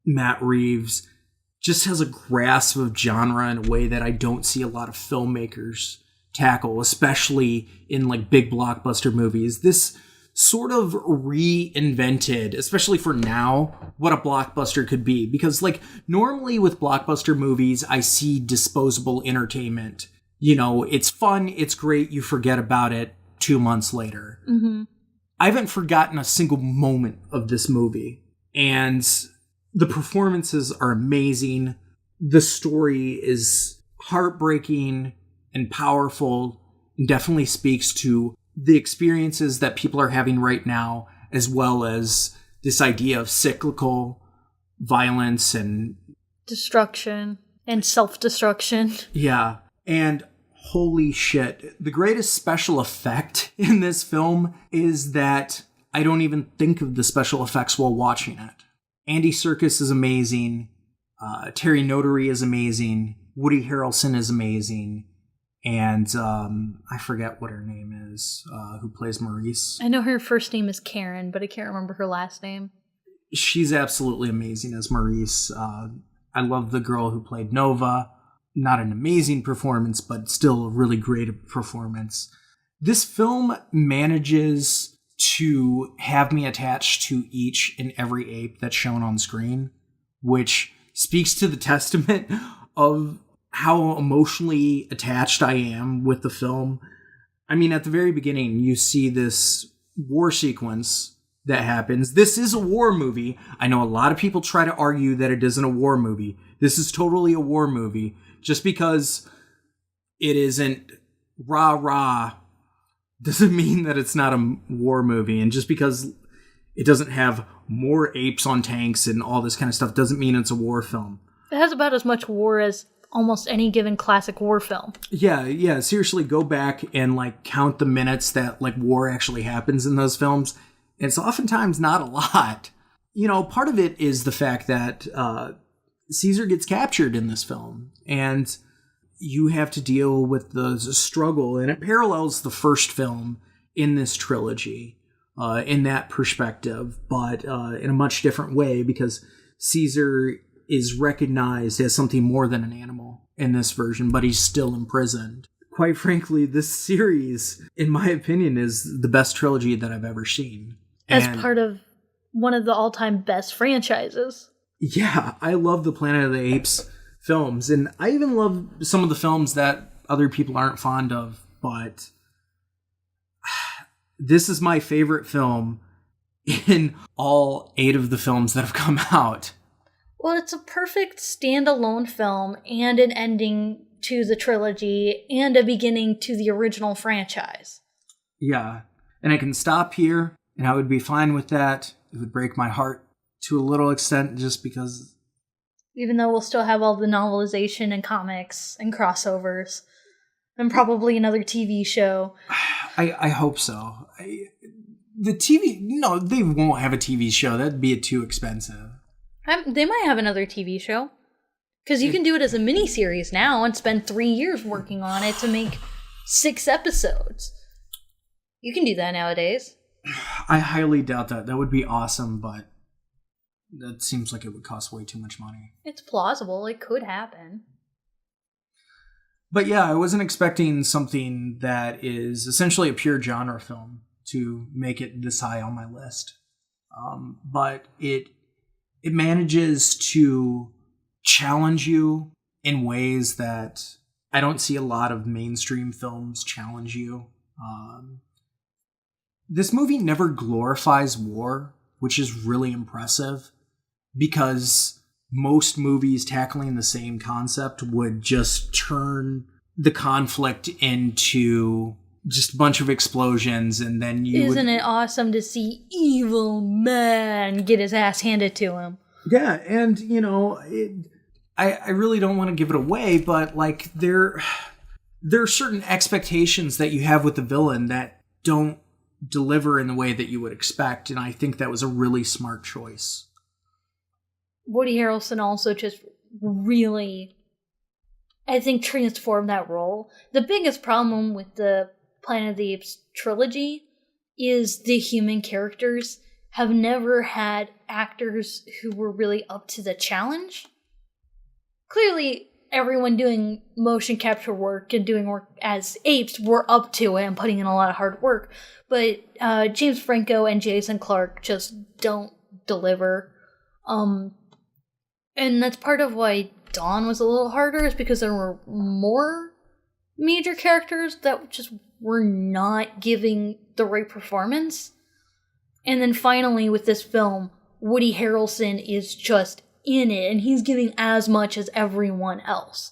Matt Reeves, just has a grasp of genre in a way that I don't see a lot of filmmakers tackle, especially in like big blockbuster movies. This sort of reinvented, especially for now, what a blockbuster could be. Because like normally with blockbuster movies, I see disposable entertainment. You know, it's fun, it's great, you forget about it 2 months later. Mm-hmm. I haven't forgotten a single moment of this movie. And the performances are amazing. The story is heartbreaking and powerful and definitely speaks to the experiences that people are having right now, as well as this idea of cyclical violence and destruction and self-destruction. Yeah. And holy shit, the greatest special effect in this film is that I don't even think of the special effects while watching it. Andy Serkis is amazing. Terry Notary is amazing. Woody Harrelson is amazing. And I forget what her name is, who plays Maurice. I know her first name is Karen, but I can't remember her last name. She's absolutely amazing as Maurice. I love the girl who played Nova. Not an amazing performance, but still a really great performance. This film manages to have me attached to each and every ape that's shown on screen, which speaks to the testament of how emotionally attached I am with the film. I mean, at the very beginning, you see this war sequence that happens. This is a war movie. I know a lot of people try to argue that it isn't a war movie. This is totally a war movie. Just because it isn't rah-rah doesn't mean that it's not a war movie. And just because it doesn't have more apes on tanks and all this kind of stuff doesn't mean it's a war film. It has about as much war as almost any given classic war film. Yeah. Seriously, go back and like count the minutes that like war actually happens in those films. It's oftentimes not a lot. You know, part of it is the fact that Caesar gets captured in this film, and you have to deal with the struggle, and it parallels the first film in this trilogy in that perspective, but in a much different way, because Caesar is recognized as something more than an animal in this version, but he's still imprisoned. Quite frankly, this series, in my opinion, is the best trilogy that I've ever seen. As part of one of the all-time best franchises. Yeah, I love the Planet of the Apes films, and I even love some of the films that other people aren't fond of, but this is my favorite film in all 8 of the films that have come out. Well, it's a perfect standalone film and an ending to the trilogy and a beginning to the original franchise. Yeah, and I can stop here, and I would be fine with that. It would break my heart to a little extent just because... Even though we'll still have all the novelization and comics and crossovers. And probably another TV show. I hope so. The TV... No, they won't have a TV show. That'd be too expensive. They might have another TV show. Because you can do it as a miniseries now and spend 3 years working on it to make 6 episodes. You can do that nowadays. I highly doubt that. That would be awesome, but that seems like it would cost way too much money. It's plausible. It could happen. But yeah, I wasn't expecting something that is essentially a pure genre film to make it this high on my list. But it manages to challenge you in ways that I don't see a lot of mainstream films challenge you. This movie never glorifies war, which is really impressive, because most movies tackling the same concept would just turn the conflict into just a bunch of explosions, and then Isn't it awesome to see evil man get his ass handed to him? Yeah, and, I really don't want to give it away, but, like, there are certain expectations that you have with the villain that don't deliver in the way that you would expect, and I think that was a really smart choice. Woody Harrelson also just really, I think, transformed that role. The biggest problem with the Planet of the Apes trilogy is the human characters have never had actors who were really up to the challenge. Clearly, everyone doing motion capture work and doing work as apes were up to it and putting in a lot of hard work, but James Franco and Jason Clarke just don't deliver. And that's part of why Dawn was a little harder, is because there were more major characters that just were not giving the right performance. And then finally with this film, Woody Harrelson is just in it, and he's giving as much as everyone else.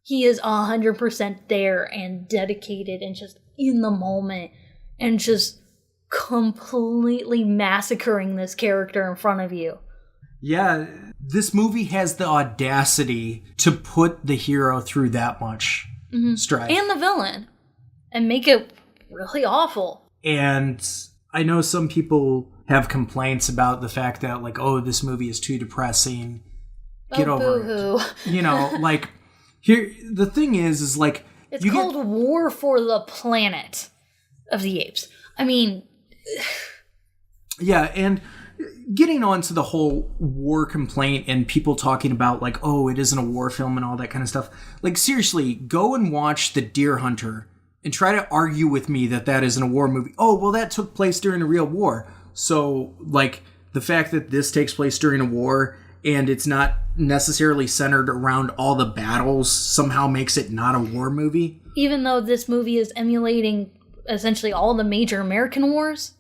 He is 100% there and dedicated and just in the moment and just completely massacring this character in front of you. Yeah, this movie has the audacity to put the hero through that much strife. And the villain. And make it really awful. And I know some people have complaints about the fact that, like, oh, this movie is too depressing. Get over boo-hoo. it. Like, here, the thing is like... It's called War for the Planet of the Apes. I mean... Yeah, and getting on to the whole war complaint and people talking about, like, oh, it isn't a war film and all that kind of stuff. Like, seriously, go and watch The Deer Hunter and try to argue with me that that isn't a war movie. Oh, well, that took place during a real war. So, like, the fact that this takes place during a war and it's not necessarily centered around all the battles somehow makes it not a war movie. Even though this movie is emulating essentially all the major American wars.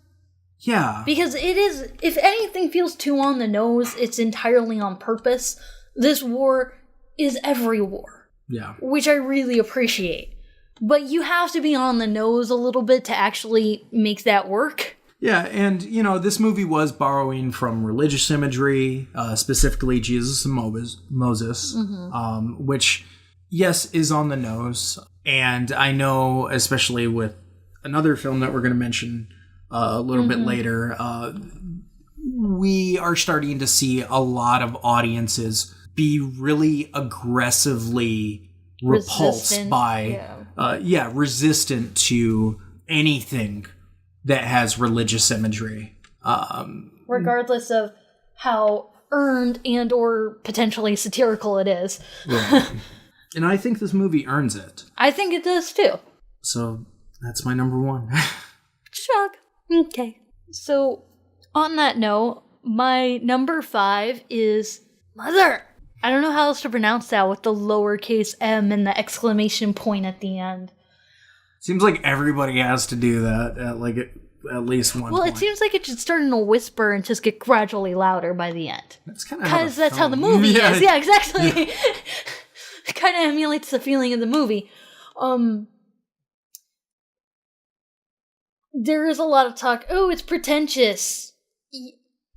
Yeah. Because it is, if anything feels too on the nose, it's entirely on purpose. This war is every war. Yeah. Which I really appreciate. But you have to be on the nose a little bit to actually make that work. Yeah, and, this movie was borrowing from religious imagery, specifically Jesus and Moses, which, yes, is on the nose. And I know, especially with another film that we're going to mention a little bit later, we are starting to see a lot of audiences be really aggressively repulsed by, resistant to anything that has religious imagery. Regardless of how earned and or potentially satirical it is. Right. And I think this movie earns it. I think it does too. So that's my number one. Shock. Okay. So on that note, my number 5 is Mother. I don't know how else to pronounce that with the lowercase m and the exclamation point at the end. Seems like everybody has to do that at least one point. Well, it seems like it should start in a whisper and just get gradually louder by the end. That's kind of because that's how the movie is. Yeah, exactly. Yeah. It kind of emulates the feeling of the movie. There is a lot of talk. Oh, it's pretentious.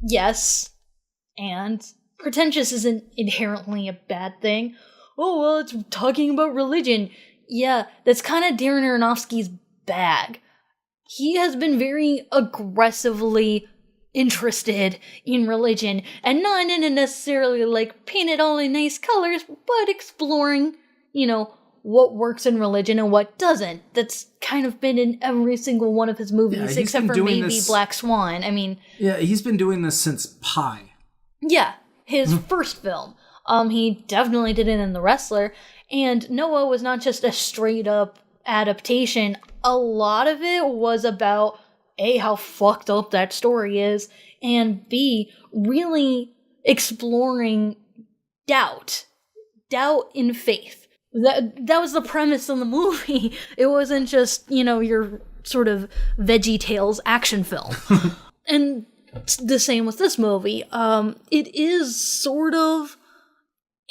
Yes, and pretentious isn't inherently a bad thing. Oh, well, it's talking about religion. Yeah, that's kind of Darren Aronofsky's bag. He has been very aggressively interested in religion, and not in a necessarily, like, paint it all in nice colors, but exploring, what works in religion and what doesn't. That's kind of been in every single one of his movies, except for maybe Black Swan. I mean... Yeah, he's been doing this since Pi. Yeah, his first film. He definitely did it in The Wrestler, And Noah was not just a straight up adaptation. A lot of it was about A, how fucked up that story is, and B, really exploring doubt in faith. That was the premise of the movie. It wasn't just, your sort of VeggieTales action film. And the same with this movie. It is sort of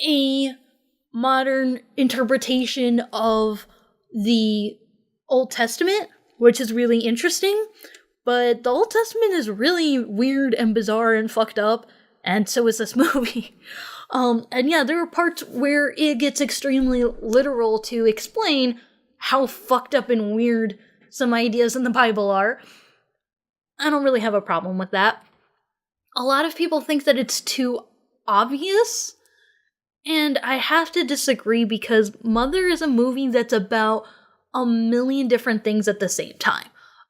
a modern interpretation of the Old Testament, which is really interesting. But the Old Testament is really weird and bizarre and fucked up, and so is this movie. And yeah, there are parts where it gets extremely literal to explain how fucked up and weird some ideas in the Bible are. I don't really have a problem with that. A lot of people think that it's too obvious, and I have to disagree because Mother is a movie that's about a million different things at the same time.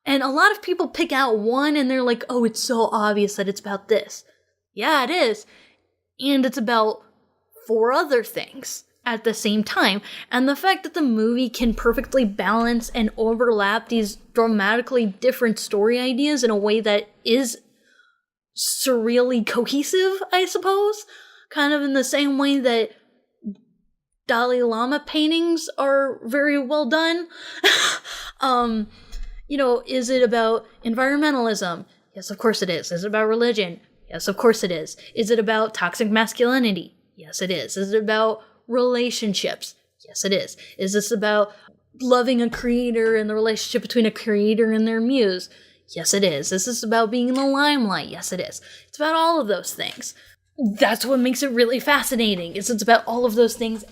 And a lot of people pick out one and they're like, oh, it's so obvious that it's about this. Yeah, it is. And it's about 4 other things at the same time. And the fact that the movie can perfectly balance and overlap these dramatically different story ideas in a way that is surreally cohesive, I suppose. Kind of in the same way that Dalai Lama paintings are very well done. Is it about environmentalism? Yes, of course it is. Is it about religion? Yes, of course it is. Is it about toxic masculinity? Yes, it is. Is it about relationships? Yes, it is. Is this about loving a creator and the relationship between a creator and their muse? Yes, it is. Is this about being in the limelight? Yes, it is. It's about all of those things. That's what makes it really fascinating, is it's about all of those things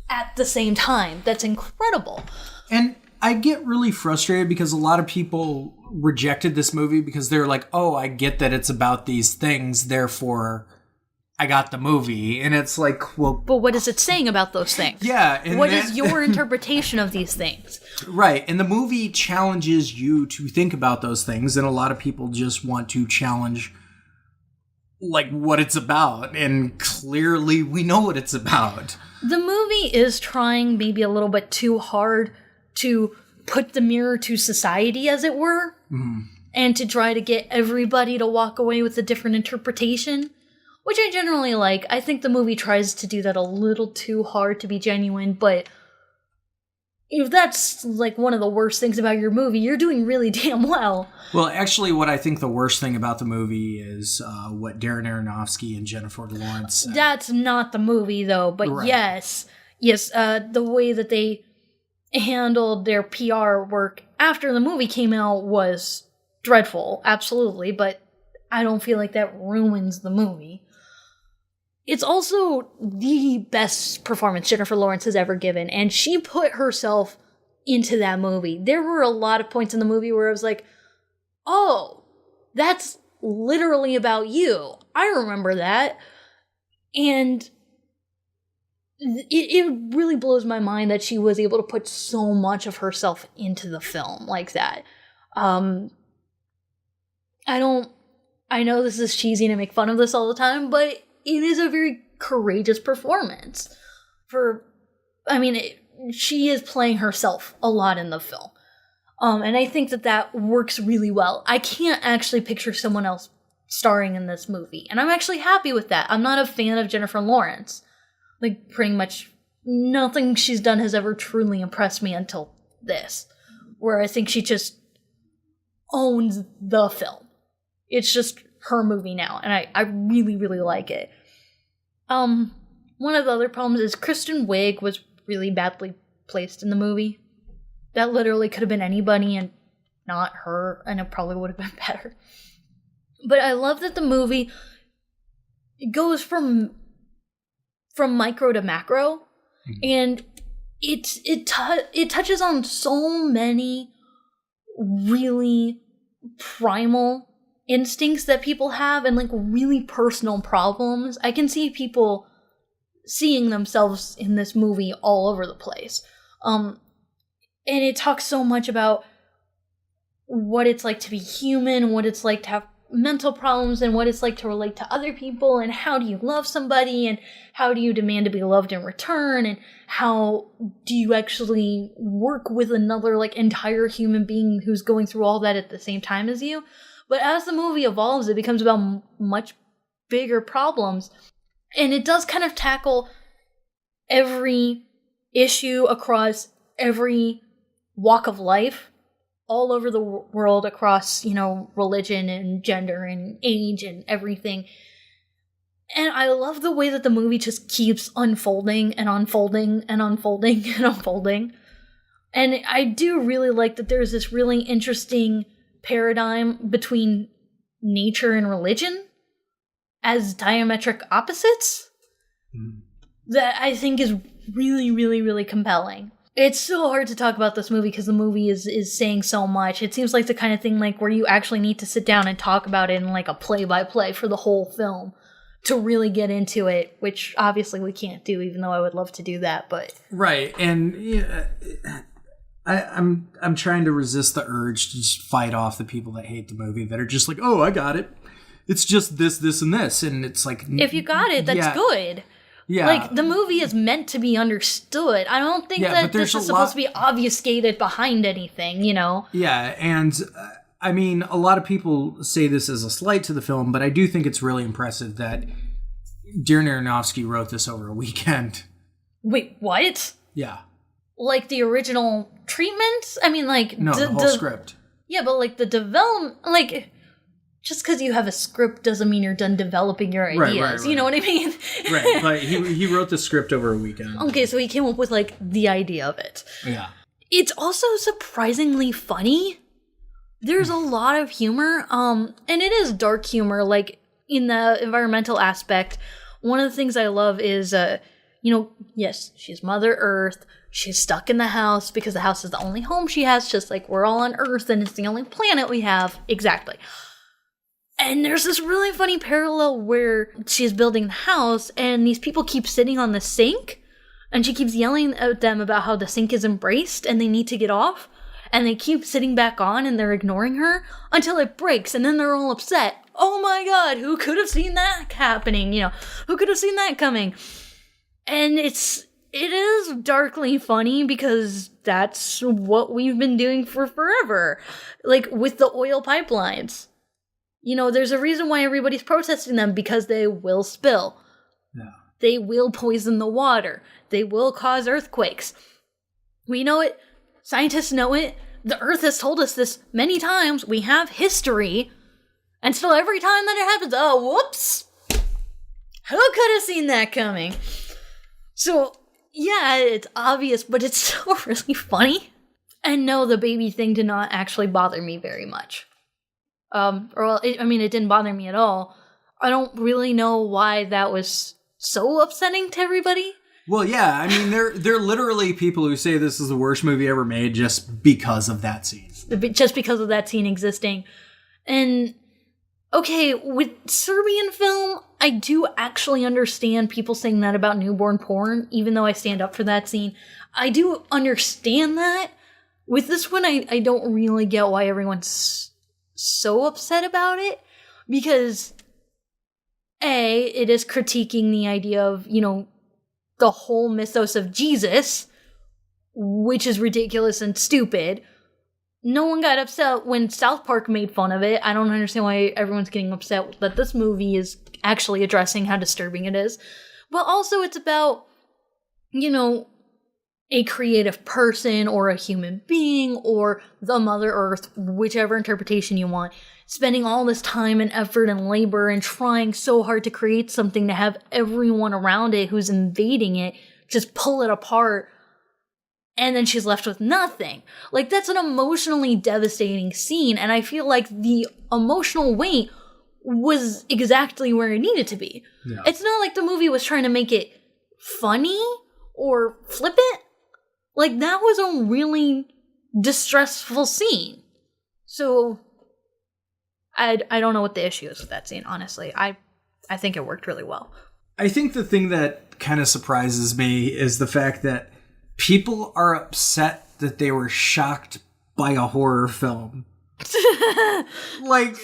at the same time. That's incredible. And I get really frustrated because a lot of people rejected this movie because they're like, oh, I get that it's about these things, therefore I got the movie. And it's like, well... But what is it saying about those things? Yeah. And what is your interpretation of these things? Right. And the movie challenges you to think about those things. And a lot of people just want to challenge like what it's about. And clearly we know what it's about. The movie is trying maybe a little bit too hard to put the mirror to society, as it were, and to try to get everybody to walk away with a different interpretation, which I generally like. I think the movie tries to do that a little too hard to be genuine, but if that's like one of the worst things about your movie, you're doing really damn well. Well, actually, what I think the worst thing about the movie is what Darren Aronofsky and Jennifer Lawrence said. That's not the movie, though, but right. yes, the way that they handled their PR work after the movie came out was dreadful, absolutely, but I don't feel like that ruins the movie. It's also the best performance Jennifer Lawrence has ever given, and she put herself into that movie. There were a lot of points in the movie where I was like, oh, that's literally about you. I remember that. And it really blows my mind that she was able to put so much of herself into the film like that. I know this is cheesy to make fun of this all the time, but it is a very courageous performance. She is playing herself a lot in the film. And I think that works really well. I can't actually picture someone else starring in this movie. And I'm actually happy with that. I'm not a fan of Jennifer Lawrence. Like, pretty much nothing she's done has ever truly impressed me until this. Where I think she just owns the film. It's just her movie now. And I really, really like it. One of the other problems is Kristen Wiig was really badly placed in the movie. That literally could have been anybody and not her, and it probably would have been better. But I love that the movie goes from micro to macro, and it touches on so many really primal instincts that people have and like really personal problems. I can see people seeing themselves in this movie all over the place. And it talks so much about what it's like to be human, what it's like to have mental problems and what it's like to relate to other people, and how do you love somebody, and how do you demand to be loved in return, and how do you actually work with another like entire human being who's going through all that at the same time as you. But as the movie evolves, it becomes about much bigger problems, and it does kind of tackle every issue across every walk of life all over the world, across, religion and gender and age and everything. And I love the way that the movie just keeps unfolding and unfolding and unfolding and unfolding. And I do really like that there's this really interesting paradigm between nature and religion as diametric opposites that I think is really, really, really compelling. It's so hard to talk about this movie because the movie is saying so much. It seems like the kind of thing like where you actually need to sit down and talk about it in like a play-by-play for the whole film to really get into it, which obviously we can't do, even though I would love to do that. But right, and I'm trying to resist the urge to just fight off the people that hate the movie that are just like, oh, I got it. It's just this, and this, and it's like, if you got it, that's good. Yeah. Like, the movie is meant to be understood. I don't think that this is supposed to be obfuscated behind anything, Yeah, and I mean, a lot of people say this as a slight to the film, but I do think it's really impressive that Darren Aronofsky wrote this over a weekend. Wait, what? Yeah. Like the original treatment? I mean, like... No, the whole script. Yeah, but like the development... Like... Just because you have a script doesn't mean you're done developing your ideas. Right. You know what I mean? Right, but he wrote the script over a weekend. Okay, so he came up with, like, the idea of it. Yeah. It's also surprisingly funny. There's a lot of humor, and it is dark humor, like, in the environmental aspect. One of the things I love is, yes, she's Mother Earth. She's stuck in the house because the house is the only home she has, just like we're all on Earth and it's the only planet we have. Exactly. And there's this really funny parallel where she's building the house and these people keep sitting on the sink and she keeps yelling at them about how the sink is embraced and they need to get off. And they keep sitting back on and they're ignoring her until it breaks and then they're all upset. Oh my god, who could have seen that happening? Who could have seen that coming? And it is darkly funny because that's what we've been doing for forever. Like with the oil pipelines. There's a reason why everybody's protesting them, because they will spill. Yeah. They will poison the water. They will cause earthquakes. We know it. Scientists know it. The Earth has told us this many times. We have history. And still every time that it happens, oh, whoops. Who could have seen that coming? So, yeah, it's obvious, but it's still really funny. And no, the baby thing did not actually bother me very much. It didn't bother me at all. I don't really know why that was so upsetting to everybody. Well, yeah, I mean, they're literally people who say this is the worst movie ever made just because of that scene. Just because of that scene existing. And, okay, with Serbian film, I do actually understand people saying that about newborn porn, even though I stand up for that scene. I do understand that. With this one, I don't really get why everyone's so upset about it, because it is critiquing the idea of, the whole mythos of Jesus, which is ridiculous and stupid. No one got upset when South Park made fun of it. I don't understand why everyone's getting upset that this movie is actually addressing how disturbing it is. But also it's about, a creative person or a human being or the Mother Earth, whichever interpretation you want, spending all this time and effort and labor and trying so hard to create something to have everyone around it who's invading it just pull it apart, and then she's left with nothing. Like, that's an emotionally devastating scene, and I feel like the emotional weight was exactly where it needed to be. Yeah. It's not like the movie was trying to make it funny or flippant. Like, that was a really distressful scene. So, I don't know what the issue is with that scene, honestly. I think it worked really well. I think the thing that kind of surprises me is the fact that people are upset that they were shocked by a horror film. Like,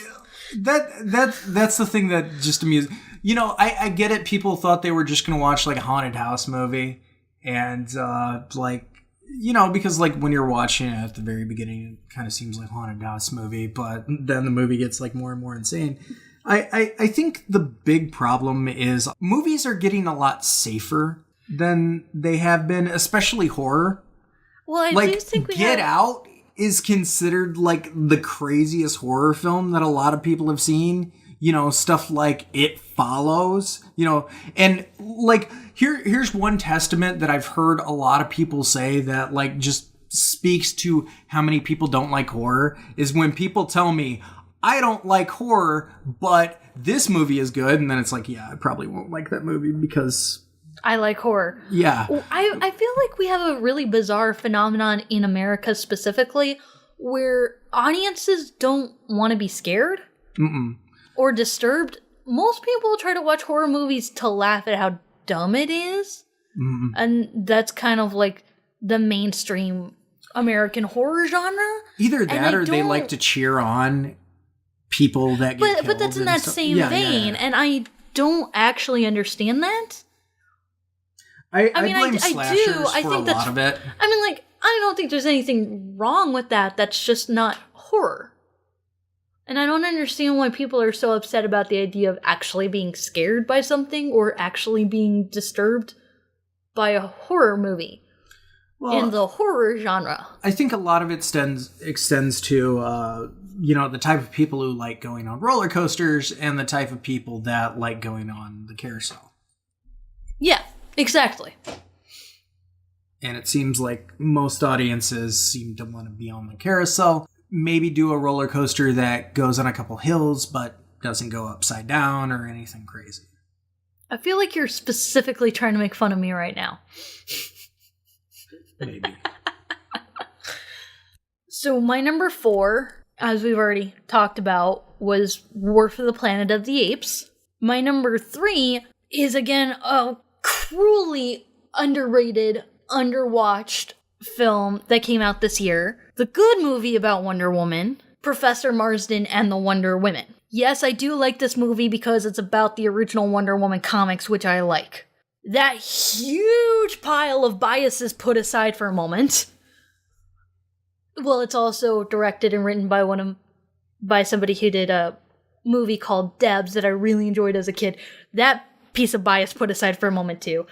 That's the thing that just amused. I get it. People thought they were just going to watch like a haunted house movie, and because like when you're watching it at the very beginning, it kind of seems like a haunted house movie, but then the movie gets like more and more insane. I think the big problem is movies are getting a lot safer than they have been, especially horror. Well, I do think Get Out is considered like the craziest horror film that a lot of people have seen. Stuff like It Follows, and like here's one testament that I've heard a lot of people say that like just speaks to how many people don't like horror is when people tell me, I don't like horror, but this movie is good. And then it's like, yeah, I probably won't like that movie because I like horror. Yeah. I feel like we have a really bizarre phenomenon in America specifically where audiences don't want to be scared or disturbed. Most people try to watch horror movies to laugh at how dumb it is. And that's kind of like the mainstream American horror genre. Either that or they like to cheer on people that get killed. But that's in that same vein, and I don't actually understand that. I blame slashers for a lot of it. I mean, like, I don't think there's anything wrong with that. That's just not horror. And I don't understand why people are so upset about the idea of actually being scared by something or actually being disturbed by a horror movie in the horror genre. I think a lot of it extends to, the type of people who like going on roller coasters and the type of people that like going on the carousel. Yeah, exactly. And it seems like most audiences seem to want to be on the carousel. Maybe do a roller coaster that goes on a couple hills, but doesn't go upside down or anything crazy. I feel like you're specifically trying to make fun of me right now. Maybe. So my number 4, as we've already talked about, was War for the Planet of the Apes. My number 3 is, again, a cruelly underrated, underwatched film that came out this year. The good movie about Wonder Woman, Professor Marsden and the Wonder Women. Yes, I do like this movie because it's about the original Wonder Woman comics, which I like. That huge pile of biases put aside for a moment. Well, it's also directed and written by somebody who did a movie called Debs that I really enjoyed as a kid. That piece of bias put aside for a moment too.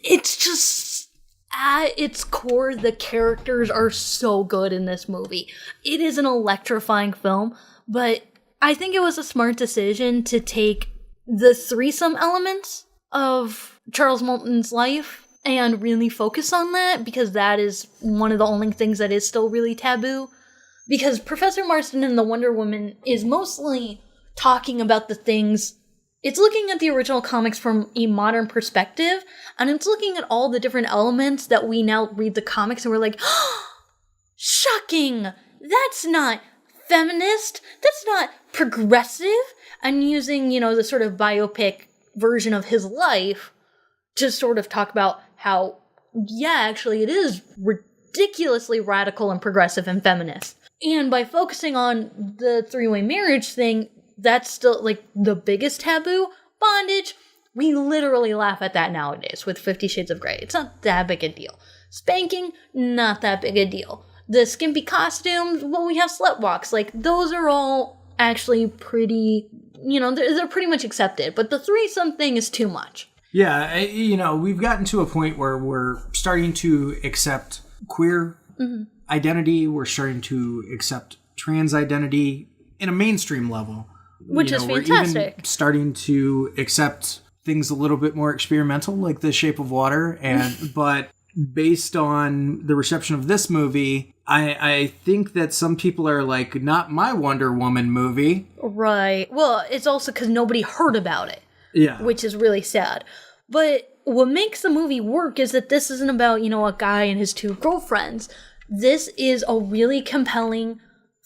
It's just, at its core, the characters are so good in this movie. It is an electrifying film, but I think it was a smart decision to take the threesome elements of Charles Moulton's life and really focus on that, because that is one of the only things that is still really taboo. Because Professor Marsden and the Wonder Woman is mostly talking about the things. It's looking at the original comics from a modern perspective, and it's looking at all the different elements that we now read the comics and we're like, oh, shocking! That's not feminist! That's not progressive! And using, the sort of biopic version of his life to sort of talk about how, yeah, actually it is ridiculously radical and progressive and feminist. And by focusing on the three-way marriage thing, that's still, like, the biggest taboo. Bondage, we literally laugh at that nowadays with 50 Shades of Grey. It's not that big a deal. Spanking, not that big a deal. The skimpy costumes, well, we have slut walks. Like, those are all actually pretty, they're pretty much accepted. But the threesome thing is too much. Yeah, we've gotten to a point where we're starting to accept queer identity. We're starting to accept trans identity in a mainstream level. Which is fantastic. We're even starting to accept things a little bit more experimental, like The Shape of Water. But based on the reception of this movie, I think that some people are like, not my Wonder Woman movie. Right. Well, it's also because nobody heard about it. Yeah. Which is really sad. But what makes the movie work is that this isn't about, a guy and his 2 girlfriends. This is a really compelling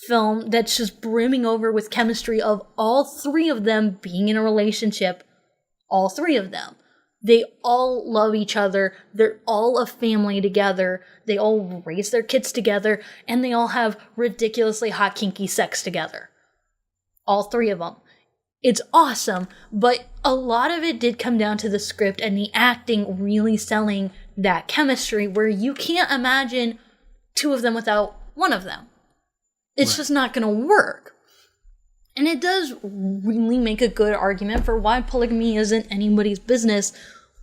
film that's just brimming over with chemistry of all 3 of them being in a relationship. All 3 of them. They all love each other. They're all a family together. They all raise their kids together. And they all have ridiculously hot, kinky sex together. all three of them. It's awesome, but a lot of it did come down to the script and the acting really selling that chemistry where you can't imagine two of them without one of them. It's just not going to work. And it does really make a good argument for why polygamy isn't anybody's business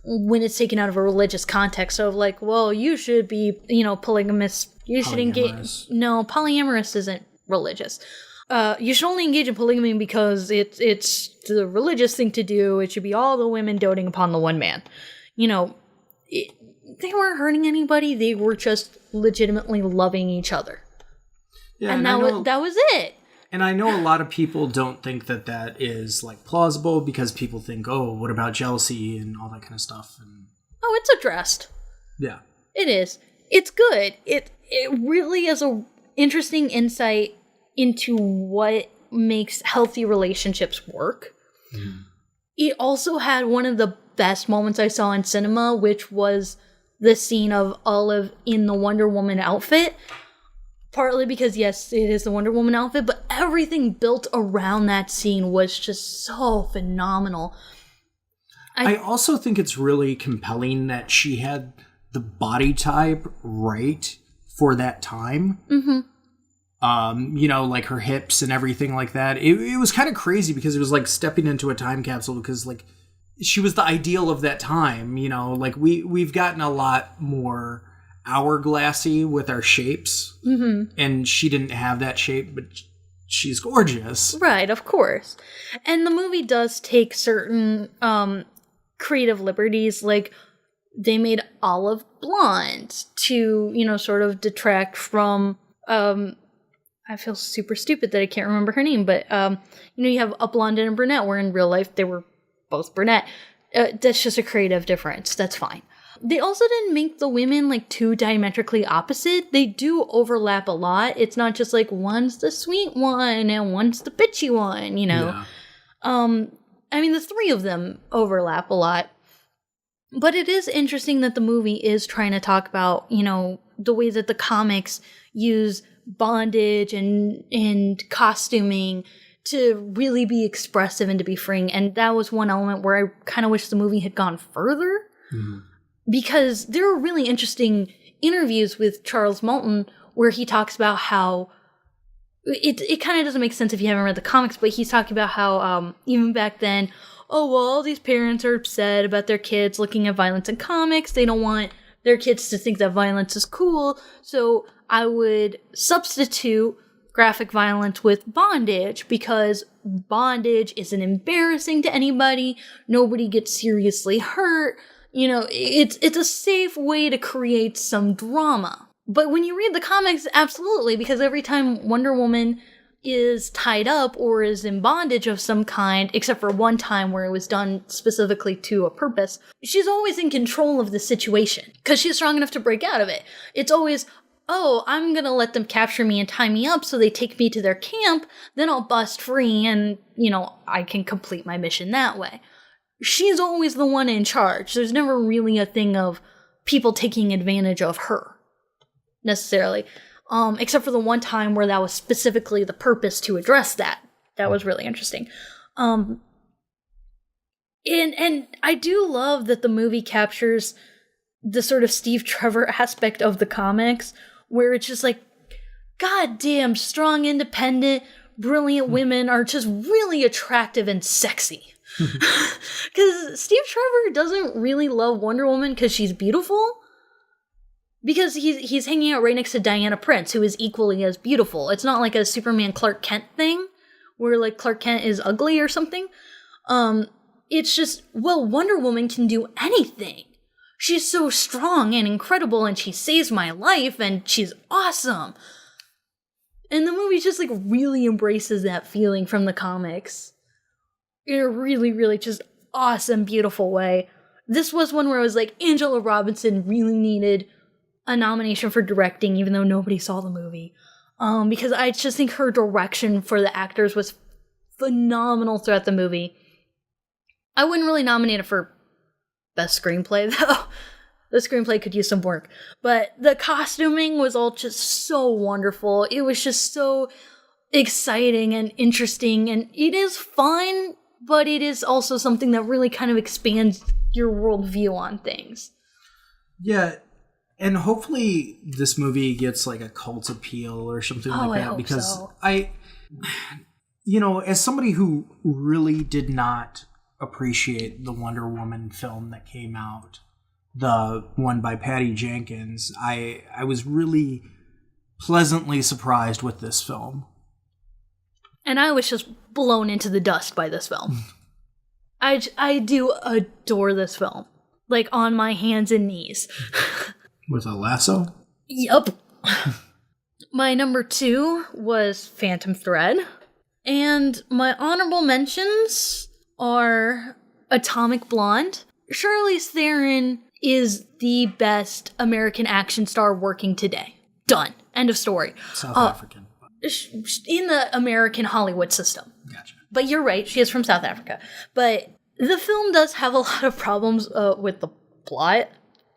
when it's taken out of a religious context of like, well, you should be, polygamous. You should engage. No, polyamorous isn't religious. You should only engage in polygamy because it's the religious thing to do. It should be all the women doting upon the one man. They weren't hurting anybody. They were just legitimately loving each other. Yeah, and that was it. And I know a lot of people don't think that is like plausible because people think, oh, what about jealousy and all that kind of stuff? And it's addressed. Yeah. It is. It's good. It really is a interesting insight into what makes healthy relationships work. Mm. It also had one of the best moments I saw in cinema, which was the scene of Olive in the Wonder Woman outfit. Partly because, yes, it is the Wonder Woman outfit, but everything built around that scene was just so phenomenal. I also think it's really compelling that she had the body type right for that time. Mm-hmm. Like her hips and everything like that. It was kind of crazy because it was like stepping into a time capsule because like she was the ideal of that time. Like we've gotten a lot more hourglassy with our shapes, mm-hmm. and she didn't have that shape, but she's gorgeous. Right, of course. And the movie does take certain creative liberties, like they made Olive blonde to, sort of detract from, I feel super stupid that I can't remember her name, but, you have a blonde and a brunette, where in real life they were both brunette. That's just a creative difference. That's fine. They also didn't make the women like too diametrically opposite. They do overlap a lot. It's not just like one's the sweet one and one's the bitchy one, Yeah. The three of them overlap a lot. But it is interesting that the movie is trying to talk about, the way that the comics use bondage and costuming to really be expressive and to be freeing. And that was one element where I kind of wish the movie had gone further. Mm-hmm. Because there are really interesting interviews with Charles Moulton where he talks about how it kind of doesn't make sense if you haven't read the comics, but he's talking about how even back then, all these parents are upset about their kids looking at violence in comics. They don't want their kids to think that violence is cool. So I would substitute graphic violence with bondage because bondage isn't embarrassing to anybody. Nobody gets seriously hurt. It's a safe way to create some drama. But when you read the comics, absolutely, because every time Wonder Woman is tied up or is in bondage of some kind, except for one time where it was done specifically to a purpose, she's always in control of the situation because she's strong enough to break out of it. It's always, I'm going to let them capture me and tie me up so they take me to their camp, then I'll bust free and, I can complete my mission that way. She's always the one in charge. There's never really a thing of people taking advantage of her, necessarily. Except for the one time where that was specifically the purpose to address that. That was really interesting. And I do love that the movie captures the sort of Steve Trevor aspect of the comics, where it's just like, goddamn, strong, independent, brilliant women are just really attractive and sexy. Because Steve Trevor doesn't really love Wonder Woman because she's beautiful. Because he's hanging out right next to Diana Prince, who is equally as beautiful. It's not like a Superman Clark Kent thing, where like Clark Kent is ugly or something. It's just, Wonder Woman can do anything. She's so strong and incredible, and she saves my life, and she's awesome. And the movie just like really embraces that feeling from the comics in a really, really just awesome, beautiful way. This was one where I was like, Angela Robinson really needed a nomination for directing, even though nobody saw the movie. Because I just think her direction for the actors was phenomenal throughout the movie. I wouldn't really nominate it for best screenplay, though. The screenplay could use some work. But the costuming was all just so wonderful. It was just so exciting and interesting, and it is fun, but it is also something that really kind of expands your worldview on things. Yeah, and hopefully this movie gets like a cult appeal or something like that. I hope because so. As somebody who really did not appreciate the Wonder Woman film that came out, the one by Patty Jenkins, I was really pleasantly surprised with this film. And I was just blown into the dust by this film. I do adore this film. Like, on my hands and knees. With a lasso? Yup. My number 2 was Phantom Thread. And my honorable mentions are Atomic Blonde. Charlize Theron is the best American action star working today. Done. End of story. South African. In the American Hollywood system. Gotcha. But you're right, she is from South Africa. But the film does have a lot of problems with the plot,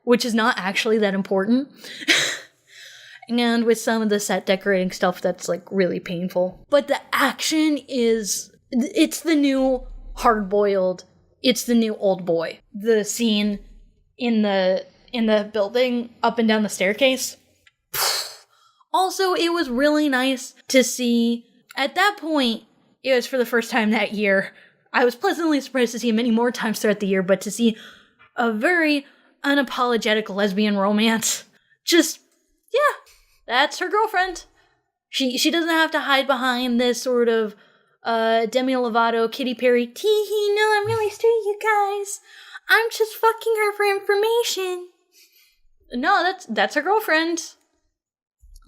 which is not actually that important. And with some of the set decorating stuff that's like really painful. But the action it's the new Hard-Boiled, it's the new Old Boy. The scene in the building up and down the staircase. Also, it was really nice to see, at that point, it was for the first time that year. I was pleasantly surprised to see many more times throughout the year, but to see a very unapologetic lesbian romance. Just, yeah, that's her girlfriend. She doesn't have to hide behind this sort of Demi Lovato, Katy Perry, tee-hee, no, I'm really straight, you guys. I'm just fucking her for information. No, that's her girlfriend.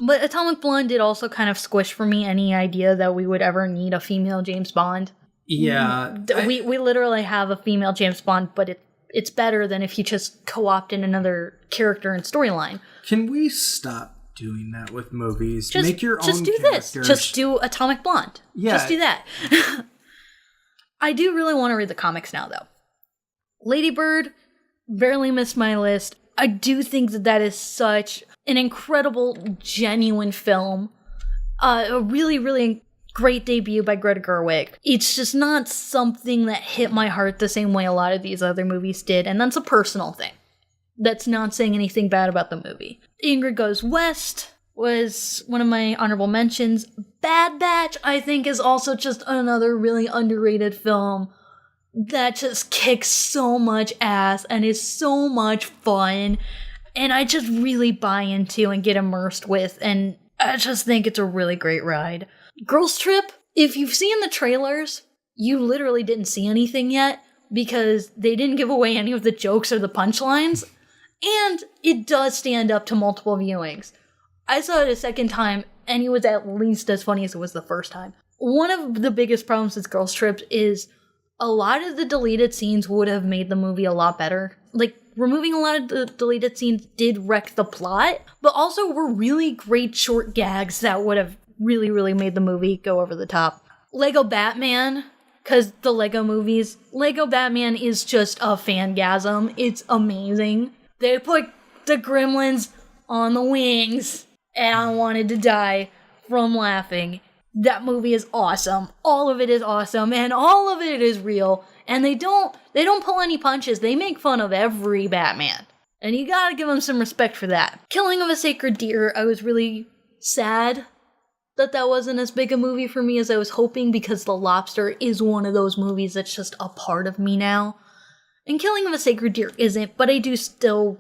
But Atomic Blonde did also kind of squish for me any idea that we would ever need a female James Bond. Yeah. We literally have a female James Bond, but it's better than if you just co-opted another character and storyline. Can we stop doing that with movies? Make your own Just do characters. this. Just do Atomic Blonde. Yeah. Just do that. I do really want to read the comics now, though. Lady Bird barely missed my list. I do think that is such an incredible, genuine film. A really, really great debut by Greta Gerwig. It's just not something that hit my heart the same way a lot of these other movies did, and that's a personal thing. That's not saying anything bad about the movie. Ingrid Goes West was one of my honorable mentions. Bad Batch, I think, is also just another really underrated film that just kicks so much ass and is so much fun, and I just really buy into and get immersed with, and I just think it's a really great ride. Girls Trip, if you've seen the trailers, you literally didn't see anything yet because they didn't give away any of the jokes or the punchlines, and it does stand up to multiple viewings. I saw it a second time, and it was at least as funny as it was the first time. One of the biggest problems with Girls Trip is a lot of the deleted scenes would have made the movie a lot better. Like, removing a lot of the deleted scenes did wreck the plot, but also were really great short gags that would have really, really made the movie go over the top. Lego Batman, because the Lego movies, Lego Batman is just a fangasm. It's amazing. They put the gremlins on the wings, and I wanted to die from laughing. That movie is awesome. All of it is awesome, and all of it is real. And they don't pull any punches. They make fun of every Batman. And you gotta give them some respect for that. Killing of a Sacred Deer, I was really sad that wasn't as big a movie for me as I was hoping, because The Lobster is one of those movies that's just a part of me now. And Killing of a Sacred Deer isn't, but I do still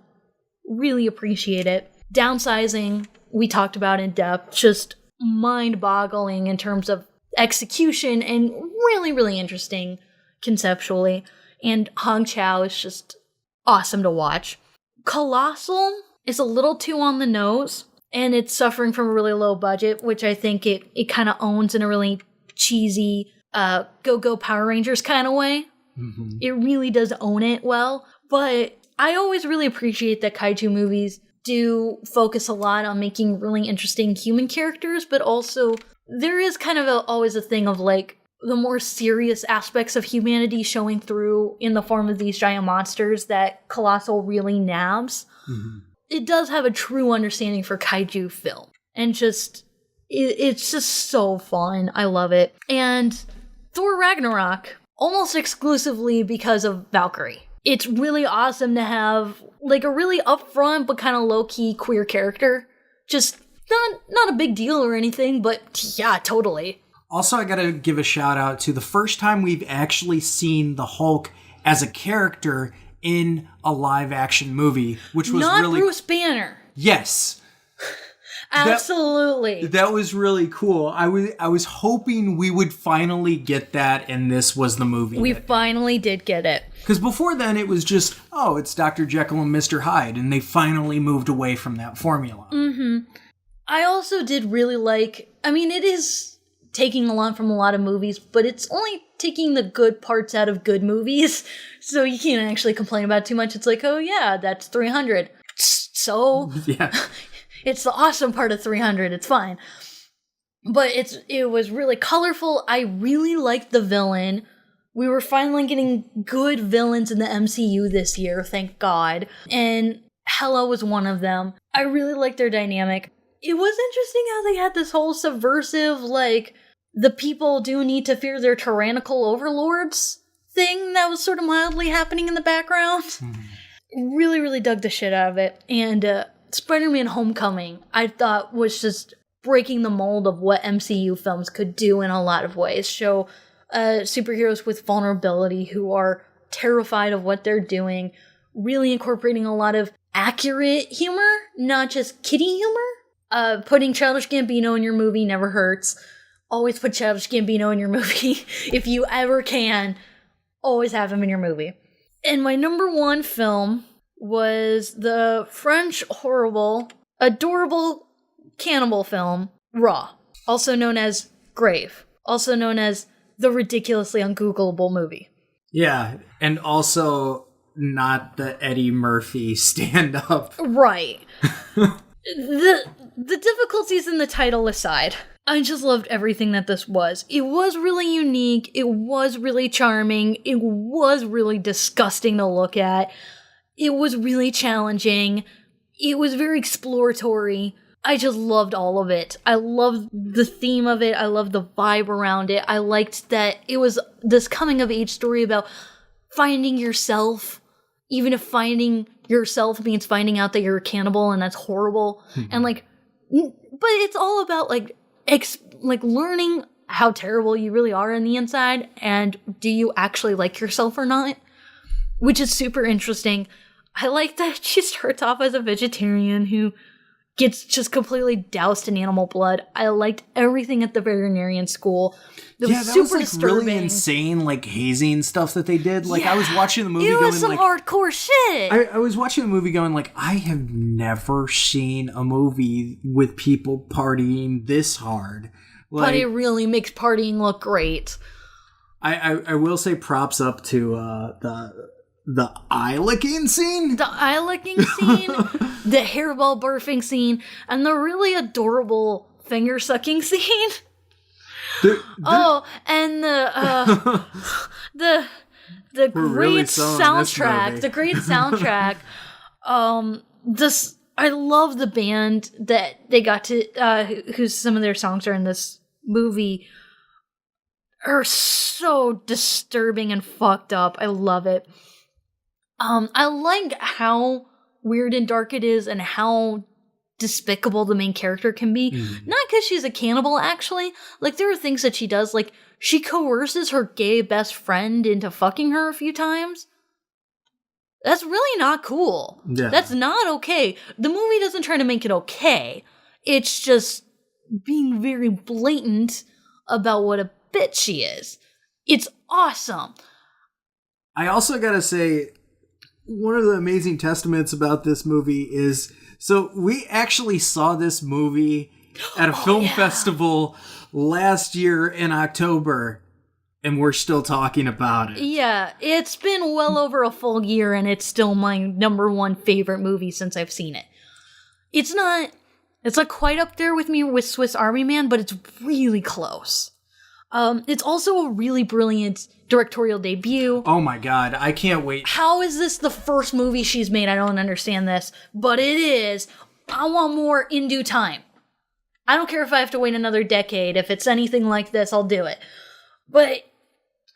really appreciate it. Downsizing, we talked about in depth, just mind-boggling in terms of execution and really, really interesting conceptually. And Hong Chow is just awesome to watch. Colossal is a little too on the nose, and it's suffering from a really low budget, which I think it kind of owns in a really cheesy Go-Go Power Rangers kind of way. Mm-hmm. It really does own it well, but I always really appreciate that kaiju movies do focus a lot on making really interesting human characters, but also there is kind of always a thing of like the more serious aspects of humanity showing through in the form of these giant monsters that Colossal really nabs. Mm-hmm. It does have a true understanding for kaiju film, and just It's just so fun. I love it. And Thor Ragnarok, almost exclusively because of Valkyrie. It's really awesome to have like a really upfront but kind of low-key queer character. Just not a big deal or anything, but yeah, totally. Also, I gotta give a shout out to the first time we've actually seen the Hulk as a character in a live action movie, which was not really... Bruce Banner. Yes. Absolutely. That was really cool. I was hoping we would finally get that, and this was the movie. We finally did get it. Because before then, it was just, oh, it's Dr. Jekyll and Mr. Hyde, and they finally moved away from that formula. Mm-hmm. I also did really like, I mean, it is taking a lot from a lot of movies, but it's only taking the good parts out of good movies, so you can't actually complain about it too much. It's like, oh yeah, that's 300. So... Yeah. It's the awesome part of 300. It's fine. But it was really colorful. I really liked the villain. We were finally getting good villains in the MCU this year, thank God. And Hela was one of them. I really liked their dynamic. It was interesting how they had this whole subversive, like, the people do need to fear their tyrannical overlords thing that was sort of mildly happening in the background. Really, really dug the shit out of it. And, Spider-Man Homecoming, I thought, was just breaking the mold of what MCU films could do in a lot of ways. Show superheroes with vulnerability who are terrified of what they're doing, really incorporating a lot of accurate humor, not just kiddie humor. Putting Childish Gambino in your movie never hurts. Always put Childish Gambino in your movie. If you ever can, always have him in your movie. And my number one film was the French horrible, adorable cannibal film, Raw, also known as Grave, also known as the ridiculously ungoogleable movie. Yeah, and also not the Eddie Murphy stand-up. Right. The difficulties in the title aside, I just loved everything that this was. It was really unique, it was really charming, it was really disgusting to look at. It was really challenging. It was very exploratory. I just loved all of it. I loved the theme of it. I loved the vibe around it. I liked that it was this coming-of-age story about finding yourself, even if finding yourself means finding out that you're a cannibal and that's horrible. And, like, but it's all about, like, learning how terrible you really are on the inside and do you actually like yourself or not, which is super interesting. I like that she starts off as a vegetarian who gets just completely doused in animal blood. I liked everything at the veterinarian school. That was super disturbing. Really insane, like, hazing stuff that they did. Like, I was watching the movie going, like... It was some hardcore shit! I was watching the movie going, like, I have never seen a movie with people partying this hard. Like, but it really makes partying look great. I will say props up to the eye-licking scene? The eye-licking scene, the hairball barfing scene, and the really adorable finger-sucking scene. And the great really soundtrack. The great soundtrack. I love the band that they got to, whose some of their songs are in this movie, are so disturbing and fucked up. I love it. I like how weird and dark it is and how despicable the main character can be. Not because she's a cannibal, actually. Like, there are things that she does, like, she coerces her gay best friend into fucking her a few times. That's really not cool. Yeah. That's not okay. The movie doesn't try to make it okay. It's just being very blatant about what a bitch she is. It's awesome. I also gotta say, one of the amazing testaments about this movie is, so we actually saw this movie at a film festival last year in October, and we're still talking about it. Yeah, it's been well over a full year, and it's still my number one favorite movie since I've seen it. It's not quite up there with me with Swiss Army Man, but it's really close. It's also a really brilliant directorial debut. Oh my god, I can't wait. How is this the first movie she's made? I don't understand this, but it is. I want more in due time. I don't care if I have to wait another decade. If it's anything like this, I'll do it. But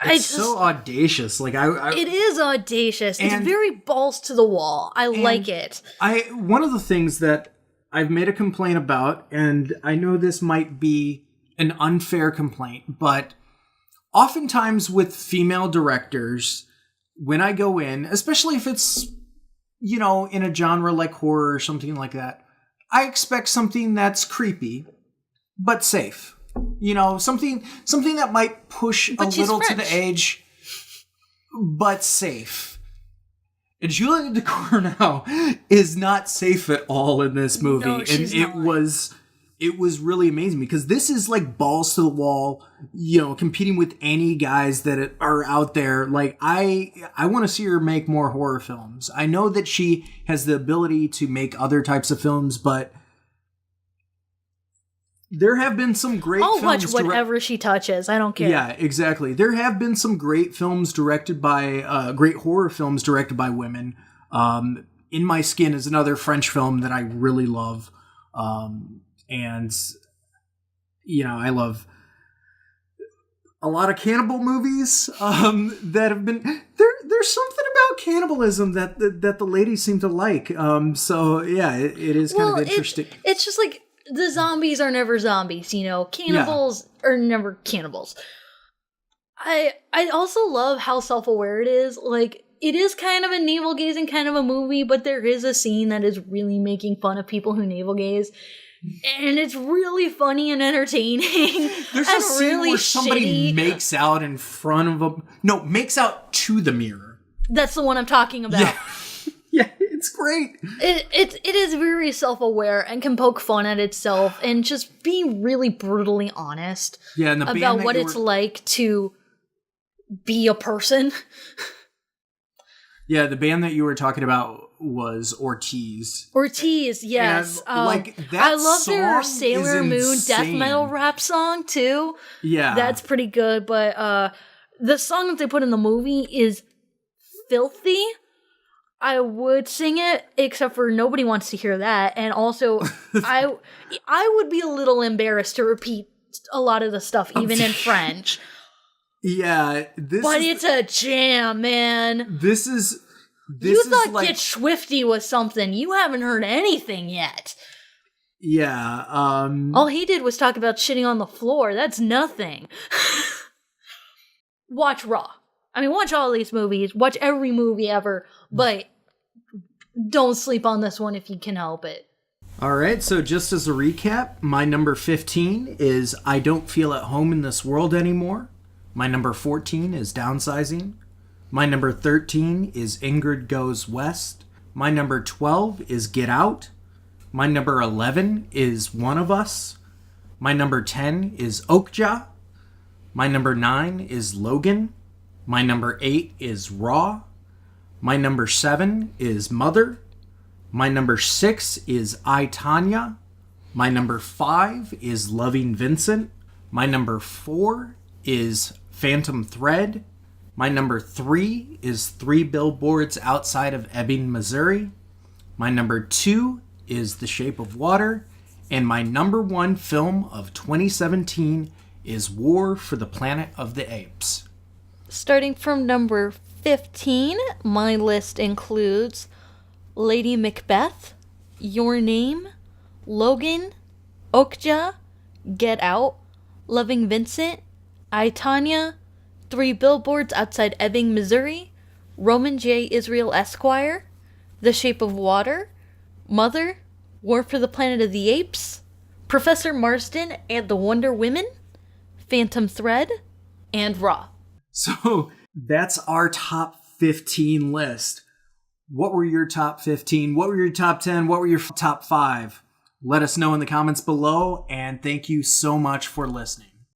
it's so audacious. Like it is audacious. It's very balls to the wall. I like it. One of the things that I've made a complaint about, and I know this might be an unfair complaint, but oftentimes with female directors, when I go in, especially if it's, in a genre like horror or something like that, I expect something that's creepy, but safe. Something that might push a little to the edge, but safe. And Julia Ducournau is not safe at all in this movie. No, she's not. It was really amazing because this is like balls to the wall, competing with any guys that are out there. Like I want to see her make more horror films. I know that she has the ability to make other types of films, but there have been some great films. I'll watch whatever she touches. I don't care. Yeah, exactly. There have been some great films directed by, great horror films directed by women. In My Skin is another French film that I really love. And, I love a lot of cannibal movies that have been... There's something about cannibalism that the ladies seem to like. So, yeah, it is kind of interesting. It's just like... The zombies are never zombies, Cannibals are never cannibals. I also love how self-aware it is. Like, it is kind of a navel-gazing kind of a movie, but there is a scene that is really making fun of people who navel-gaze. And it's really funny and entertaining. There's a scene where somebody makes out in front of them. No, makes out to the mirror. That's the one I'm talking about. Yeah. Yeah, it's great. It is very self-aware and can poke fun at itself and just be really brutally honest about what it's like to be a person. Yeah, the band that you were talking about was Ortiz. Ortiz, yes. That I love song their Sailor Moon insane. death metal rap song too. Yeah. That's pretty good, but the song that they put in the movie is filthy. I would sing it, except for nobody wants to hear that. And also, I would be a little embarrassed to repeat a lot of the stuff, even in French. Yeah. But it's a jam, man. You thought like, Get Swifty was something. You haven't heard anything yet. Yeah. All he did was talk about shitting on the floor. That's nothing. Watch Raw. I mean, watch all these movies. Watch every movie ever. But don't sleep on this one if you can help it. All right, so just as a recap, my number 15 is I Don't Feel at Home in This World Anymore. My number 14 is Downsizing. My number 13 is Ingrid Goes West. My number 12 is Get Out. My number 11 is One of Us. My number 10 is Okja. My number 9 is Logan. My number 8 is Raw. My number 7 is Mother. My number 6 is I, Tanya. My number 5 is Loving Vincent. My number 4 is Phantom Thread. My number 3 is 3 Billboards Outside of Ebbing, Missouri. My number 2 is The Shape of Water. And my number 1 film of 2017 is War for the Planet of the Apes. Starting from number 15, my list includes Lady Macbeth, Your Name, Logan, Okja, Get Out, Loving Vincent, I, Tanya, 3 Billboards Outside Ebbing, Missouri, Roman J. Israel Esquire, The Shape of Water, Mother, War for the Planet of the Apes, Professor Marsden and the Wonder Women, Phantom Thread, and Raw. So that's our top 15 list. What were your top 15? What were your top 10? What were your top 5? Let us know in the comments below, and thank you so much for listening.